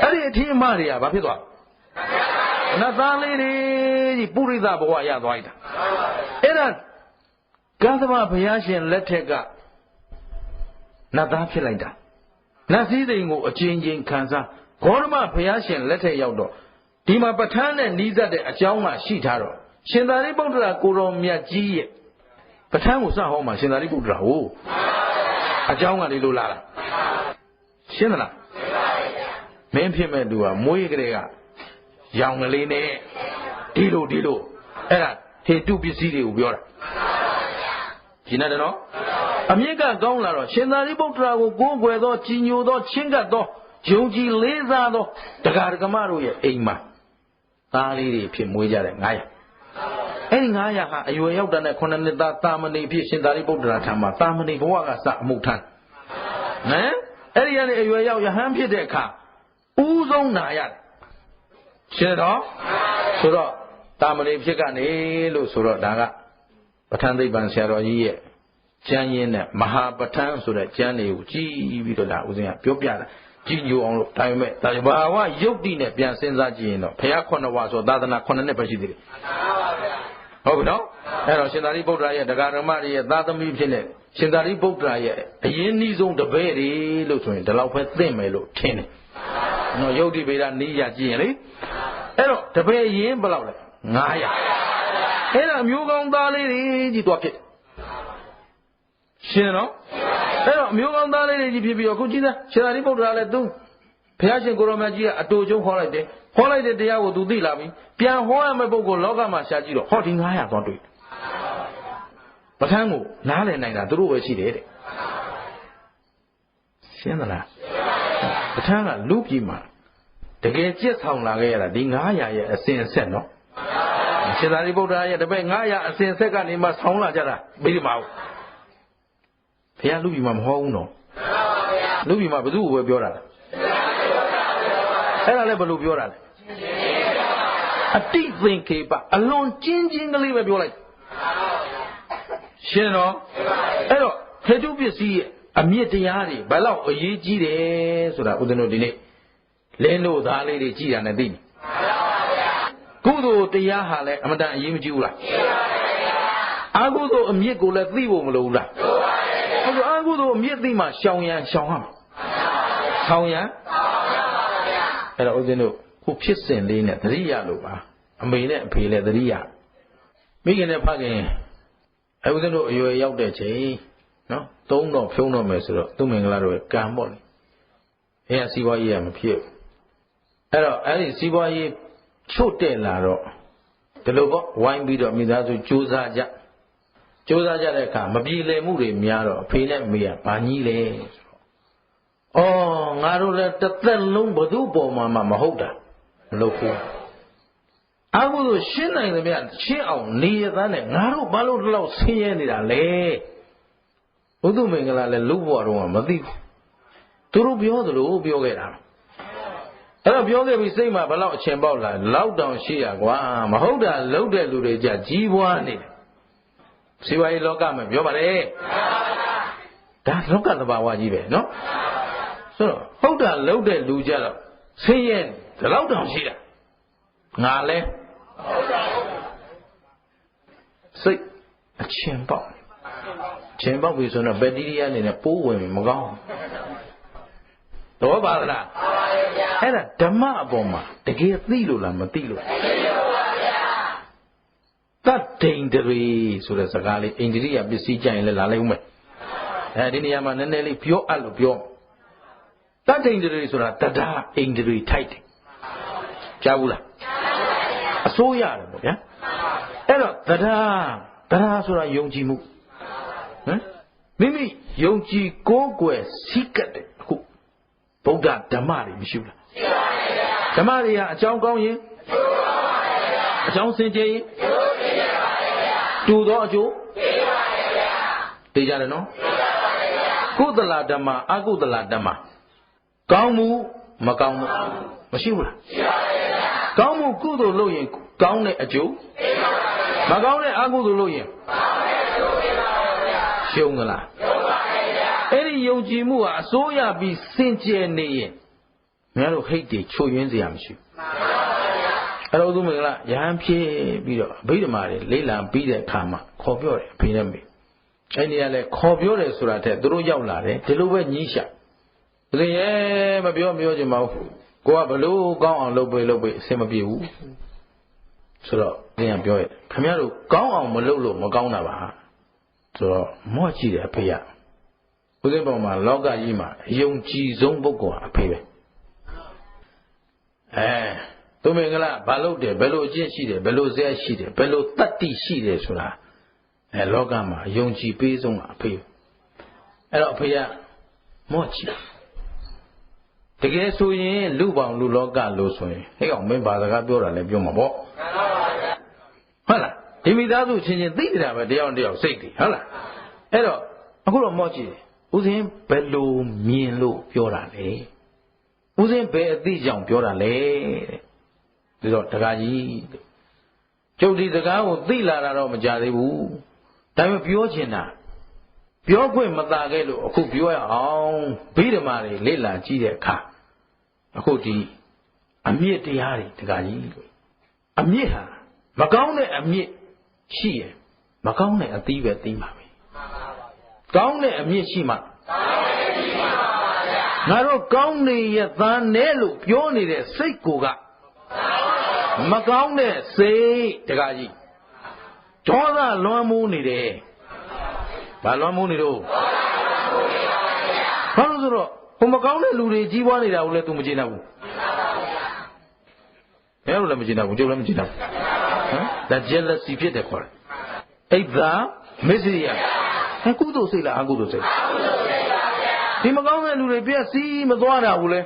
အဲ့ဒီအထီးအမတွေကဘာဖြစ်သွားနတ်သားလေးတွေကြီးပုရိသဘဝရသွားလိုက်တာအဲ့ဒါကသဗ္ဗဘုရားရှင်လက်ထက်ကနတ်သားဖြစ်လိုက်တာနတ်စည်းစိမ်ကိုအချင်းချင်းခံစားဂေါရမဘုရားရှင်လက်ထက်ရောက်တော့ဒီမှာပဋ္ဌာန်းနဲ့နီးစပ်တဲ့အကြောင်းကရှိထားတော့ရှင်သာရိပုတ္တရာကိုတော်မြတ်ကြီးရဲ့ပဋ္ဌာန်းကိုစဟောမှာရှင်သာရိပုတ္တရာဟိုအကြောင်းကလေးလိုလာတာရှင်းသလားမင်းဖြစ်မဲ့သူကမွေးကလေးကရောင်ကလေးနဲ့ဒီလိုအဲ့ဒါဟေတုပစ္စည်းတွေကိုပြောတာရှင်းတယ်နော်အမြင့်ကကောင်းလာတော့ရှင်သာရိပုတ္တရာကိုကိုးကွယ်သောကြီးညိုသောချင်းကပ်သောယုံကြည်လေးစားသောတရားဓမ္မတို့ရဲ့အိမ်မှာသားလေးတွေဖြစ်မွေးကြတယ်900အဲ့ဒီ900ဟာအရွယ်ရောက်တဲ့9နှစ်သားတာမဏေဖြစ်ရှင်သာရိပုတ္တရာထံမှာတာမဏေဘဝကစအမှုထမ်းအဲ့ဒီကနေအရွယ်ရောက်ယဟန်ဖြစ်တဲ့အခါဦးဆုံးနာရတယ်ရှင်းတော့ဆိုတော့တာမဏေဖြစ်ကနေလို့ဆိုတော့ဒါကပဋ္ဌာန်းသိပ္ပံဆရာတော်ကြီးရဲ့ကျမ်းရင်းနဲ့မဟာပဋ္ဌာန်းဆိုတဲ့ကျမ်းတွေကိုကြည်ပြီးတော့ဒါဦးဇင်းကပြောပြတာကြည်ညိုအောင်လို့ဒါပေမဲ့ဒါဘာဝယုတ်တိနဲ့ပြန်စဉ်းစားကြည့်ရင်တော့ဘုရား9ဝါဆိုသာသနာ9နှစ်ပဲရှိသေးတယ်ဟုတ်ပြီနော်အဲ့တော့ရှင်သာရိပုတ္တရာရဲ့တရားဓမ္မတွေရဲ့သာသမီဖြစ်တဲ့ရှင်သာရိပုတ္တရာရဲ့အရင်းနှီးဆုံးတပည့်တွေလို့ဆိုရင်ဒီလောက်ပဲသိမ့်မယ်လို့ထင်တယ်နော်ယုတ်တိဗေဒနီးရကြည့်ရင်လေအဲ့တော့တပည့်ရင်းဘယ်လောက်လဲ900အဲ့ဒါအမျိုးကောင်းသားလေးတွေကြီးသွားဖြစ်ရှင်းနော်အဲ့တော့အမျိုးကောင်းသားလေးတွေကြီးဖြစ်ပြီးတော့ခုကြည့်သားရှင်သာရိပုတ္တရာလည်းသူဘုရားရှင်ကိုရောင်မြတ်ကြီးကအတူကျုံခေါ်လိုက်တယ်ခေါ်လိုက်တဲ့တရားကိုသူသိလာပြီပြန်ဟောရမယ့်ပုဂ္ဂိုလ်လောကမှာရှာကြည့်တော့ဟောဒီ900သွားတွေ့ပဋ္ဌာန်းကိုနားလည်နိုင်တာသူတို့ပဲရှိတယ်တဲ့ရှင်းသလားပဋ္ဌာန်းကလူပြည်မှာတကယ်ကြက်ဆောင်လာခဲ့ရတာဒီ900ရဲ့အစဉ်အဆက်နော်ရှင်သာရိပုတ္တရာရဲ့တပည့်900အစဉ်အဆက်ကနေမှဆောင်းလာကြတာပြီးမှာဘုရားလူပြည်မှာမဟောဘူးနော်လူပြည်မှာဘယ်သူ့ကိုပဲပြောတာလဲအဲ့ဒါလည်းဘယ်လိုပြောတာလဲအတိသင်္ခေပအလွန်ကျဉ်းကလေးပဲပြောလိုက်ရှင်းတော့အဲ့တော့ထေတုပစ္စည်းရဲ့အမြင့်တရားတွေဘယ်လောက်အရေးကြီးတယ်ဆိုတာဦးဇင်းတို့ဒီနေ့လင်းတို့သားလေးတွေကြည်တာနဲ့သိပြီကုသိုလ်တရားဟာလည်းအမတန်အရေးမကြီးဘူးလားအကုသိုလ်အမြင့်ကိုလည်းသိဖို့မလိုဘူးလားဟုတ်ကဲ့အကုသိုလ်အမြင့်သိမှရှောင်ရန်ရှောင်ရမှာရှောင်ရန်အဲ့တော့ဦးဇင်းတို့ခုဖြစ်စဉ်လေးနဲ့သတိရလို့ပါအမေနဲ့အဖေလည်းသတိရမိခင်နဲ့ဖခင်အဲ့ဦးဇင်းတို့အရွယ်ရောက်တဲ့ချိန်နော်သုံးတော့ဖြုံးတော့မယ်ဆိုတော့သူ့မင်္ဂလာတို့ကံပေါ့လေအဲ့စီးပွားရေးကမဖြစ်အဲ့တော့အဲ့ဒီစီးပွားရေးချို့တဲ့လာတော့ဒီလိုပေါ့ဝိုင်းပြီးတော့မိသားစုကြိုးစားကြတဲ့အခါမပြေလည်မှုတွေများတော့အဖေနဲ့အမေကဘာကြီးလဲဆိုတော့ငါတို့လည်းတစ်သက်လုံးဘု து ပေါ်မှာမဟုတ်တာမလုပ်ဘူးအကုသို့ရှင်းနိုင်တယ်ဗျရှင်းအောင်နေရသားနဲ့ငါတို့ဘာလို့ဒီလောက်ဆင်းရဲနေတာလဲဘု து မင်္ဂလာလည်းလူ့ဘဝတော့မသိဘူးသူတို့ပြောသလိုပြောခဲ့တာအဲ့တော့ပြောခဲ့ပြီးစိတ်မှာဘလောက်အချင်ပေါက်လာလောက်တောင်ရှိရကွာမဟုတ်တာလှုပ်တဲ့လူတွေကြကြီးပွားနေတယ်စီဝါရေးလောကမှာပြောပါလေဒါလောကသဘာဝကြီးပဲနော်ဆိုတော့ဟုတ်တာလှုပ်တဲ့လူကြတော့ဆင်းရဲ ဒီလောက်တောင်ရှိတာငါလဲစိတ်အချင်းပေါက်ချင်းပေါက်ပြီဆိုတော့ဘက်တီးရီးယားအနေနဲ့ပိုးဝင်ပြီမကောင်းတော့ပါလားအဲ့ဒါဓမ္မအပေါ်မှာတကယ်သိလို့လားမသိလို့တတ်ဒိန်တရီဆိုတဲ့စကားလေးအိန္ဒိယပစ္စည်းကြရင်လည်းလာလိုက်ဦးမယ်အဲဒီနေရာမှာနည်းနည်းလေးပြောအပ်လို့ပြောတတ်ဒိန်တရီဆိုတာတရားအိန္ဒိယထိုက်တယ်ကြားဘူးလားအစိုးရတယ်ပေါ့ဗျာအဲ့တော့တရားဆိုတာယုံကြည်မှုဟမ်မိမိယုံကြည်ကိုးကွယ်စိတ်ကတဲ့အခုဗုဒ္ဓဓမ္မတွေမရှိဘူးလားရှိပါတယ်ဗျာဓမ္မတွေကအကြောင်းကောင်းရင်အကြောင်းစင်ကြယ်ရင်တူသောအကျိုးသိကြတယ်နော်ကုသလဓမ္မအကုသလဓမ္မကောင်းမှုမကောင်းမှုမရှိဘူးလားရှိပါတယ်ဗျာကောင်းမှုကုသိုလ်လုပ်ရင်ကောင်းတဲ့အကျိုးမကောင်းတဲ့အကုသိုလ်လုပ်ရင်ရှုံးသလားအဲ့ဒီယုံကြည်မှုဟာအစိုးရပြီးစင်ကြယ်နေရင်မင်းတို့ဟိတ်တွေချို့ယွင်းစရာမရှိဘူးအဲ့တော့သူမင်္ဂလာရဟန်းဖြစ်ပြီးတော့အဘိဓမ္မာတွေလေးလံပြီးတဲ့အခါမှာခေါ်ပြောတယ်အဖေနဲ့မေအဲ့ဒီကလည်းခေါ်ပြောတယ်ဆိုတာတဲ့သူတို့ရောက်လာတယ်ဒီလိုပဲညှိရှာသူတွေရဲ့မပြောချင်ပါဘူးကိုကဘလို့ကောင်းအောင်လုပ်ပေးအဆင်မပြေဘူးဆိုတော့သင်ကပြောရဲ့ခင်ဗျားတို့ကောင်းအောင်မလုပ်လို့မကောင်းတာပါဆိုတော့မော့ကြည့်တယ်အဖေကဦးစင်းပေါ်မှာလောကကြီးမှာအယုံကြည်ဆုံးပုဂ္ဂိုလ်ဟာအဖေပဲသူမင်္ဂလာဘာလို့တယ်ဘယ်လိုအကျင့်ရှိတယ်ဘယ်လိုဇက်ရှိတယ်ဘယ်လိုတတ္တိရှိတယ်ဆိုတာလောကမှာအယုံကြည်ပေးဆုံးအဖေအဲ့တော့အဖေကမော့ကြည့်တကယ်ဆိုရင်လူပေါင်းလူလောကလို့ဆိုရင်ဟဲ့ကောင်မင်းဘာစကားပြောတာလဲပြောမှာပေါ့ဟုတ်လားဒီမိသားစုချင်းချင်းသိကြတာပဲတယောက်တယောက်စိတ်တည်ဟုတ်လားအဲ့တော့အခုတော့မော့ကြည့်ဦးစင်းဘယ်လိုမြင်လို့ပြောတာလဲဦးစင်းဘယ်အသိကြောင့်ပြောတာလဲတဲ့ဒါတော့တကားကြီးကျုပ်ဒီစကားကိုသိလာတာတော့မကြသေးဘူးဒါပေမဲ့ပြောချင်တာပြောခွင့်မသာခဲ့လို့အခုပြောရအောင်ဗိဓမာတွေလေ့လာကြည့်တဲ့အခါအခုဒီအမြင့်တရားတွေတကားကြီးအမြင့်ဟာမကောင်းတဲ့အမြင့်ရှိရင်မကောင်းတဲ့အသီးပဲသိမှာပဲကောင်းတဲ့အမြင့်ရှိမှငါတို့ကောင်းနေရသားနဲ့လို့ပြောနေတဲ့စိတ်ကိုကမကောင်းတဲ့စိတ်တကားကြီးဒေါသလွှမ်းမိုးနေတယ်ဘာလွှမ်းမိုးနေတော့ဘာလို့ဆိုတော့ဟိုမကောင်းတဲ့လူတွေကြီးပွားနေတာကိုလည်း तू မကျေနပ်ဘူးဘယ်လိုလဲမကျေနပ်ဘူးကျုပ်လည်းမကျေနပ်ဘူးဟမ်ဒါ jealousy ဖြစ်တယ်ခေါ်တယ်အိဒါမစ္စရိယကုသိုလ်စိတ်လားအကုသိုလ်စိတ်ဒီမကောင်းတဲ့လူတွေပြည့်စည်မသွားတာဘူးလေ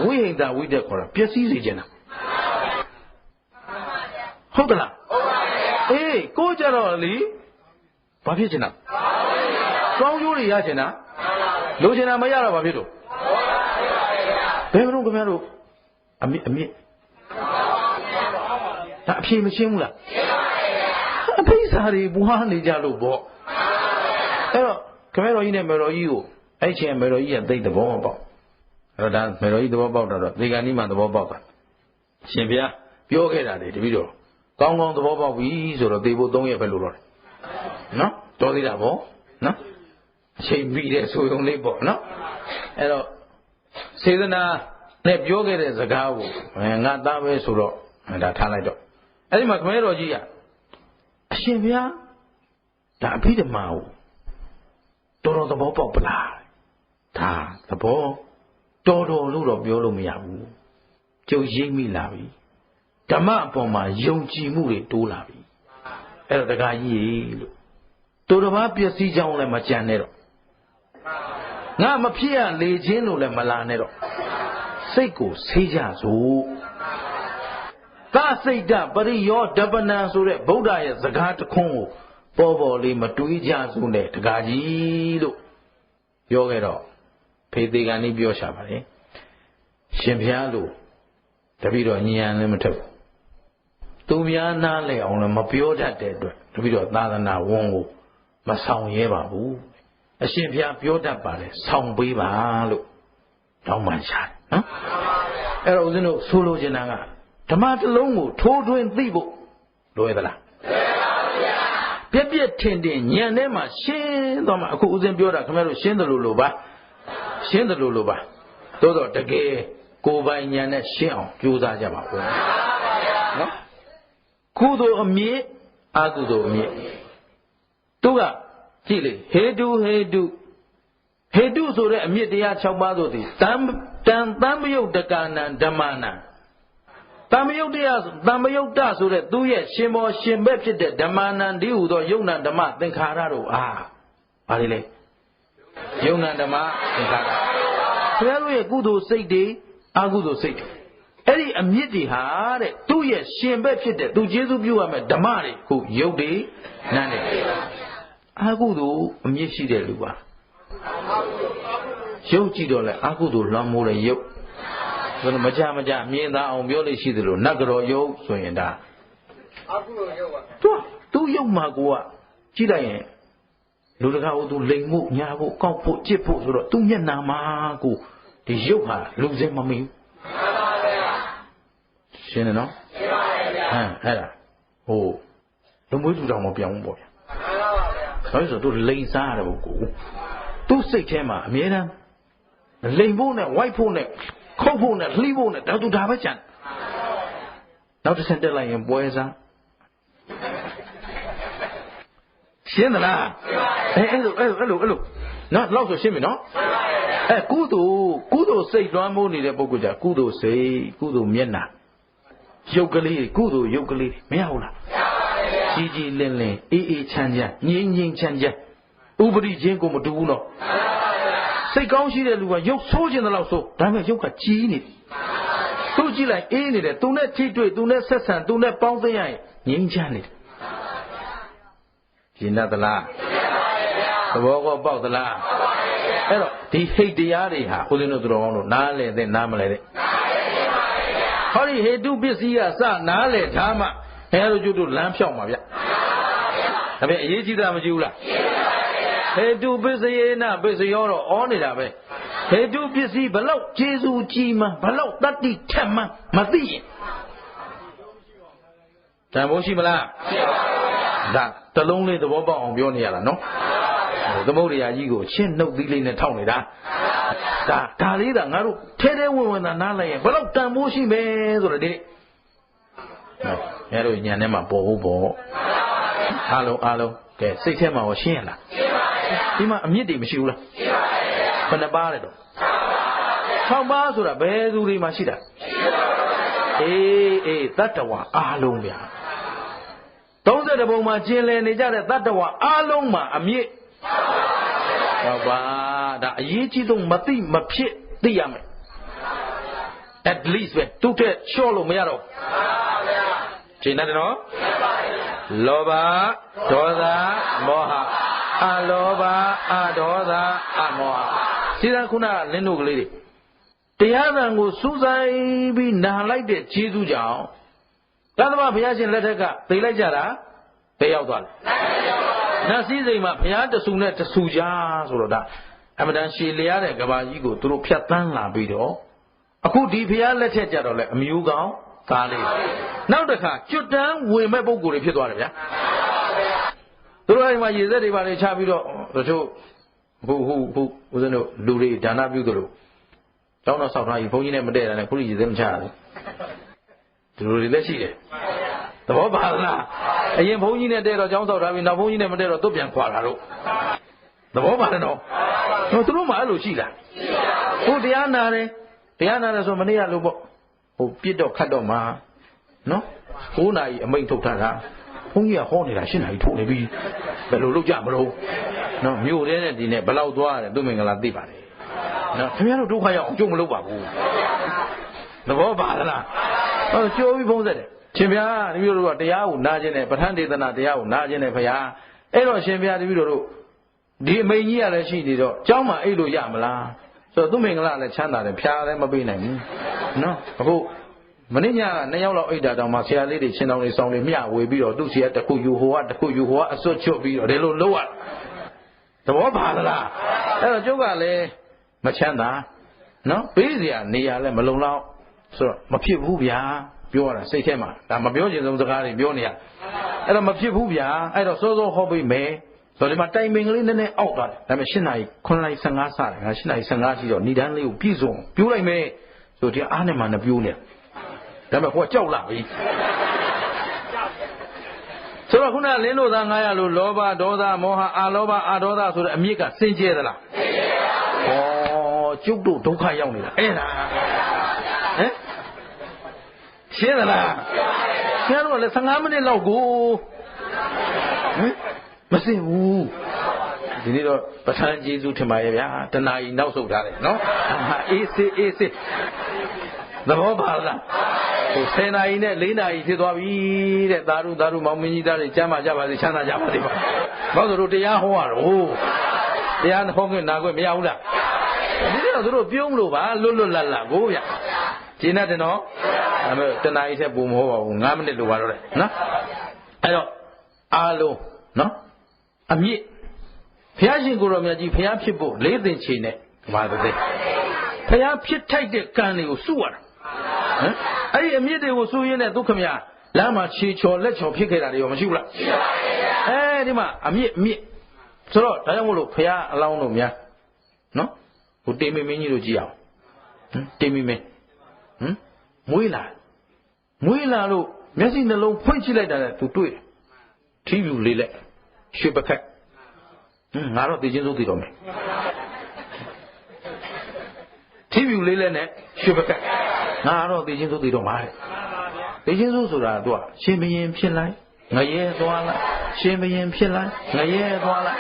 ဝိဟိတဝိတက်ခေါ်တာပြည့်စည်စေချင်တာဟုတ်ကလားအေးကိုကြတော့လေဘာဖြစ်ချင်တာကောင်းကျိုးတွေရချင်တာလိုချင်တာမရတော့ဘာဖြစ်လို့ဘယ်မလို့ခင်ဗျားတို့အမြင့်ဒါအဖြေမရှင်းဘူးလားအဖိစာတွေဘွားနေကြလို့ပေါ့အဲ့တော့ခင်ဗျားတော်ကြီးနဲ့မေတော်ကြီးကိုအဲ့ချင်းမေတော်ကြီးကသိတဲ့ဘောမပေါက်အဲ့တော့ဒါမေတော်ကြီးသဘောပေါက်တော့ဒီကနေ့မှသဘောပေါက်တာရှင်ဘုရားပြောခဲ့တာလေတပည့်တော်ကောင်းကောင်းသဘောပေါက်ပြီဆိုတော့သေဖို့3ရက်ပဲလို့တော့နော်တော်သေးတာပေါ့နော်အချိန်ပြီးတဲ့ဆိုရုံလေးပေါ့နော်အဲ့တော့စေတနာနဲ့ပြောခဲ့တဲ့စကားကိုငါသားပဲဆိုတော့ဒါထားလိုက်တော့အဲ့ဒီမှာခမဲတော်ကြီးကအရှင်ဘုရားဒါအဘိဓမ္မာကိုတော်သဘောပေါက်ပလားဒါသဘောတော်လို့တော့ပြောလို့မရဘူးကျုပ်ရိပ်မိလာပြီဓမ္မအပေါ်မှာယုံကြည်မှုတွေတိုးလာပြီအဲ့တော့တခါကြီးလို့တူတစ်ပါးပျက်စီးကြောင်းလည်းမကြံနဲ့တော့ငါမဖြစ်ရလေခြင်းလို့လည်းမလာနဲ့တော့စိတ်ကိုဆေးကြစို့သစိတ်တပရိယောဓပနံဆိုတဲ့ဗုဒ္ဓရဲ့စကားတစ်ခွန်းကိုပေါ်လေးမတွေးကြစို့နဲ့တခါကြီးလို့ပြောခဲ့တော့ဖေသေးကန်ကြီးပြောရှာပါလေရှင်ဘုရားလို့တပည့်တော်ညံလည်းမထက်ဘူးသူများနားလဲအောင်လည်းမပြောတတ်တဲ့အတွက်တပည့်တော်သာသနာဝန်ကိုမဆောင်ရဲပါဘူးအရှင်ဘုရားပြောတတ်ပါလေဆောင်ပေးပါလို့တောင်းပန်ရှာတယ်နော် အဲ့တော့ဦးဇင်းတို့ဆိုလိုချင်တာကဓမ္မတစ်လုံးကိုထိုးထွင်းသိဖို့လွယ်သလားပြက်ပြက်ထင်ထင်ညံထဲမှာရှင်းသွားမှာအခုဦးဇင်းပြောတာခင်ဗျားတို့ရှင်းတယ်လို့ပါရှင်းတယ်လို့ပါသို့တော့တကယ်ကိုယ်ပိုင်ဉာဏ်နဲ့ရှင်းအောင်ကြိုးစားကြပါဦးနော်ကုသိုလ်အမြင့်အကုသိုလ်အမြင့်သူကကြည့်လေဟေတုဆိုတဲ့အမြင့်တရား6ပါးဆိုသည်တံပယုတ်တကာနံဓမ္မနံတံပယုတ်တဆိုတဲ့သူရဲ့ရှင်ဘောရှင်ဘက်ဖြစ်တဲ့ဓမ္မနံဒီဟူသောယုံနာဓမ္မသင်္ခါရတို့ဘာလဲလဲယုံနာဓမ္မသင်္ခါရဘုရားတို့ရဲ့ကုသိုလ်စိတ်တွေအကုသိုလ်စိတ်တွေအဲ့ဒီအမြင့်တွေဟာတဲ့သူ့ရဲ့ရှင်ဘက်ဖြစ်တဲ့သူကျေးဇူးပြုရမယ်ဓမ္မတွေခုယုတ်တွေနန်းတွေအကုသိုလ်အမြင့်ရှိတဲ့လူပါရုပ်ကြည့်တော့လဲအကုသိုလ်လွှမ်းမိုးတဲ့ရုပ်ဆိုတော့မကြမြင်သာအောင်ပြောလို့ရှိသလိုနတ်ကတော်ရုပ်ဆိုရင်ဒါအကုသိုလ်ရုပ်ပါသူရုပ်မှာကိုကကြည့်လိုက်ရင်လူတကာကိုသူလိမ်မှုညာဖို့ကောက်ဖို့ကြစ်ဖို့ဆိုတော့သူမျက်နှာမှာကိုဒီရုပ်ဟာလူစင်မမီဘူးရှင်းတယ်နော်ရှင်းပါရဲ့ဗျာအဲ့ဒါလူမွေးလူတောင်မပြောင်းဘူးပေါ့ဗျာဘာလို့ဆိုသူလိမ်စားရတယ်ကိုသူ့စိတ်ထဲမှာအမြဲတမ်းလိမ်ဖို့နဲ့ဝိုက်ဖို့နဲ့ခုတ်ဖို့နဲ့လှီးဖို့နဲ့ဒါပဲကြံနောက်တစ်ဆင့်တက်လိုက်ရင်ပွဲစားရှင်းသလားအဲ့လိုနော်လောက်ဆိုရှင်းပြီနော်ကုသိုလ်စိတ်လွှမ်းမိုးနေတဲ့ပုဂ္ဂိုလ်ကြကုသိုလ်စိတ်ကုသိုလ်မျက်နှာရုပ်ကလေးကုသိုလ်ရုပ်ကလေးမရဘူးလားကြီးလင်းအေးချမ်းငြိမ်းချမ်းဥပရိချင်းကိုမတူဘူးနော်စိတ်ကောင်းရှိတဲ့လူကရုပ်ဆိုးခြင်းတလောက်ဆိုဒါပေမဲ့ရုပ်ကကြီးနေသူကြည့်လိုက်အေးနေတယ်သူနဲ့ထိတွေ့သူနဲ့ဆက်ဆံသူနဲ့ပေါင်းသိရရင်ငြိမ်းချမ်းနေတယ်ရှင်းသလားသဘောကောပေါက်သလားအဲ့တော့ဒီဟိတ်တရားတွေဟာဦးဇင်းတို့သူတော်ကောင်းတို့နားလဲတဲ့နားမလဲတဲ့ဟောဒီဟေတုပစ္စည်းကစနားလဲထားမှအဲလိုကျွတ်တို့လမ်းဖြောက်မှာဗျဒါပေမဲ့အရေးကြီးတာမကြည့်ဘူးလားဟေတုပစ္စယေနပစ္စယောတော့ဩနေတာပဲဟေတုပစ္စည်းဘလောက်ကျေစုကြည်မှဘလောက်တတ္တိထက်မှမသိရင်တန်ဖိုးရှိမလားရှိပါဘူးဒါတလုံးလေးသဘောပေါက်အောင်ပြောနေရတာနော်သမုဒ္ဒရာကြီးကိုချင်းနှုတ်သီးလေးနဲ့ထောက်နေတာဒါလေးကငါတို့ထဲဝင်သာနားလိုက်ရင်ဘလောက်တန်ဖိုးရှိမယ်ဆိုတော့ဒီအဲ့လိုညံထဲမှာပေါ်ဖို့ပေါ့အားလုံးကဲစိတ်ထဲမှာရောရှင်းရလားရှင်းပါရဲ့ဒီမှာအမြင့်တွေမရှိဘူးလားရှင်းပါရဲ့ဘယ်နှပါလဲတော့6ပါးဆိုတာဘယ်သူတွေမှာရှိတာအေးတတ္တဝါအားလုံးဗျာ30ပုံမှာကျင်လည်နေကြတဲ့တတ္တဝါအားလုံးမှာအမြင့်6ပါးဒါအရေးကြီးဆုံးမသိမဖြစ်သိရမယ် at least ပဲသူ့ထက်လျှော့လို့မရတော့ရှင်းတယ်နော်လောဘဒေါသမောဟအလောဘအဒေါသအမောဟစီရခုနလင်းတို့ကလေးတွေတရားသံကိုစူးစိုက်ပြီးနာလိုက်တဲ့ခြေစူးကြောင့်သတ္တမဘုရားရှင်လက်ထက်ကသိလိုက်ကြတာဘယ်ရောက်သွားလဲနတ်စည်းစိမ်မှာဘုရားတဆူနဲ့တဆူကြားဆိုတော့ဒါအမှန်တန်ရှည်လျားတဲ့ကဘာကြီးကိုသူတို့ဖြတ်တန်းလာပြီးတော့အခုဒီဘုရားလက်ထက်ကြတော့လေအမျိုးကောင်းသားလေးနောက်တစ်ခါကျွတ်တန်းဝင်မဲ့ပုံကိုယ်တွေဖြစ်သွားတယ်ဗျာသူတို့အဲ့မှာရေစက်တွေပါလေချပြီးတော့တချို့ဟုတ်ဦးဇင်းတို့လူတွေဒါနပြုသလိုကျောင်းတော်ဆောက်ထားကြီးဘုန်းကြီးနဲ့မတည့်တာနဲ့ခုရေစက်မချရဘူးဒီလိုတွေလည်းရှိတယ်သဘောပါလားအရင်ဘုန်းကြီးနဲ့တည့်တော့ကျောင်းဆောက်ထားပြီးနောက်ဘုန်းကြီးနဲ့မတည့်တော့သူ့ပြန်ခွာလာတော့သဘောပါတယ်နော်သူတို့မှအဲ့လိုရှိလားဟိုတရားနာတယ်ဆိုမနေ့ကလို့ပေါ့ပြစ်တော့ခတ်တော့မှာနော်9 နာရီအမိန့်ထုတ်ထားတာဘုန်းကြီးကဟောနေတာ10 နာရီထုတ်နေပြီဘယ်လိုလုပ်ကြမလို့နော်မြို့ထဲနဲ့ဒီနဲ့ဘယ်လောက်သွားတယ်သူမင်္ဂလာသိပါတယ်နော်ခင်ဗျားတို့ဒုက္ခရောက်အောင်ကြုံမလုပ်ပါဘူးသဘောပါလားကြိုးပြီးဖုံးဆက်တယ်ရှင်ဗျာတပည့်တို့ကတရားကိုနားခြင်းနဲ့ပဋ္ဌာန်းဒေသနာတရားကိုနားခြင်းနဲ့ဖရာအဲ့တော့ရှင်ဗျာတပည့်တို့ဒီအမိန်ကြီးကလည်းရှိနေတော့ကျောင်းမှာအိတ်လို့ရမလားဆိုတော့သူမင်္ဂလာလည်းချမ်းသာတယ်ဖျားလည်းမပေးနိုင်ဘူးနော်အခုမနေ့ညက2 ယောက်လောက်အိတ်တာတောင်မှဆရာလေးတွေချင်းတောင်လေးဆောင်လေးမျှဝေပြီးတော့သူ့ဆရာတစ်ခုယူဟိုကတစ်ခုယူဟိုကအစွတ်ချွတ်ပြီးတော့ဒီလိုလုပ်ရသဘောပါလားအဲ့တော့ကျုပ်ကလည်းမချမ်းသာနော်ပေးစရာနေရာလည်းမလုံလောက် ဆိုတော့မဖြစ်ဘူးဗျာပြောရတာစိတ်ထဲမှာဒါမပြောချင်ဆုံးစကားတွေပြောနေရအဲ့တော့မဖြစ်ဘူးဗျာအဲ့တော့စောစောဟောပေးမယ်ဆိုတော့ဒီမှာတိုင်ပင်ကလေးနည်းနည်းအောက်သွားတယ်ဒါပေမဲ့8 နာရီ9 နာရီ 15စတယ်ငါ8 နာရီ 15ရှိတော့ဏိဒန်းလေးကိုပြည့်စုံပြိုးလိုက်မယ်ဆိုတော့အားနဲ့မှနှပြိုးနေဒါပေမဲ့ဟိုကကြောက်လာပြီဆိုတော့ခုနလင်းတို့သား900လို့လောဘဒေါသမောဟအာလောဘအာဒေါသဆိုတဲ့အမြစ်ကစင်ကြဲသလားဩကျုပ်တို့ဒုက္ခရောက်နေတာအဲ့ဒါဟမ်ရှင်းသလားဆရာတို့လည်း15မိနစ်လောက်ကိုဟမ်မစင်ဘူးဒီနေ့တော့ပဋ္ဌာန်းကျေးဇူးထင်ပါရဲ့ဗျာတဏှာကြီးနောက်ဆုတ်ထားတယ်နော်အေးစစ်သဘောပါလားဟို10 နာရီနဲ့4 နာရီဖြစ်သွားပြီတဲ့သာဓုမောင်မင်းကြီးသားတွေကျမ်းမာကြပါစေချမ်းသာကြပါစေပါဘာလို့တို့တရားဟောရတော့တရားဟောခွင့်နာခွင့်မရဘူးလားဒီနေ့တော့တို့ပြုံးလို့ပါလွတ်လပ်ကိုဗျကျင်းတဲ့နော်ဒါပေမဲ့တဏှာကြီးထက်ပုံမဟုတ်ပါဘူး9 မိနစ်လိုပါတော့တယ်နော်အဲ့တော့အားလုံးနော်အမြင့်ဘုရားရှင်ကိုယ်တော်မြတ်ကြီးဘုရားဖြစ်ဖို့၄သင်္ချေနဲ့ကဘာသေးဘုရားဖြစ်ထိုက်တဲ့ကံတွေကိုစုရတာဟမ်အဲ့ဒီအမြင့်တွေကိုစုရင်းနဲ့ဒုက္ခမရလမ်းမှာခြေချော်လက်ချော်ဖြစ်ခဲ့တာတွေရောမရှိဘူးလားရှိပါပါဘုရားအဲဒီမှာအမြင့်ဆိုတော့ဒါကြောင့်မို့လို့ဘုရားအလောင်းတို့များနော်ဟိုတေမင်းကြီးတို့ကြည့်အောင်တေမင်းမွေးလာလို့မျက်စိနှလုံးဖွင့်ကြည့်လိုက်တာနဲ့သူတွေ့တယ်ထီးပြူလေးလက်ရွှေပခက်ငါတော့သိချင်းစိုးသိတော့မယ်ထီးပြူလေးလက်နဲ့ရွှေပခက်ငါတော့သိချင်းစိုးသိတော့မှာသိချင်းစိုးဆိုတာသူကရှင်ဘရင်ဖြစ်လိုက်ငရဲသွားလိုက်ရှင်ဘရင်ဖြစ်လိုက်ငရဲသွားလိုက်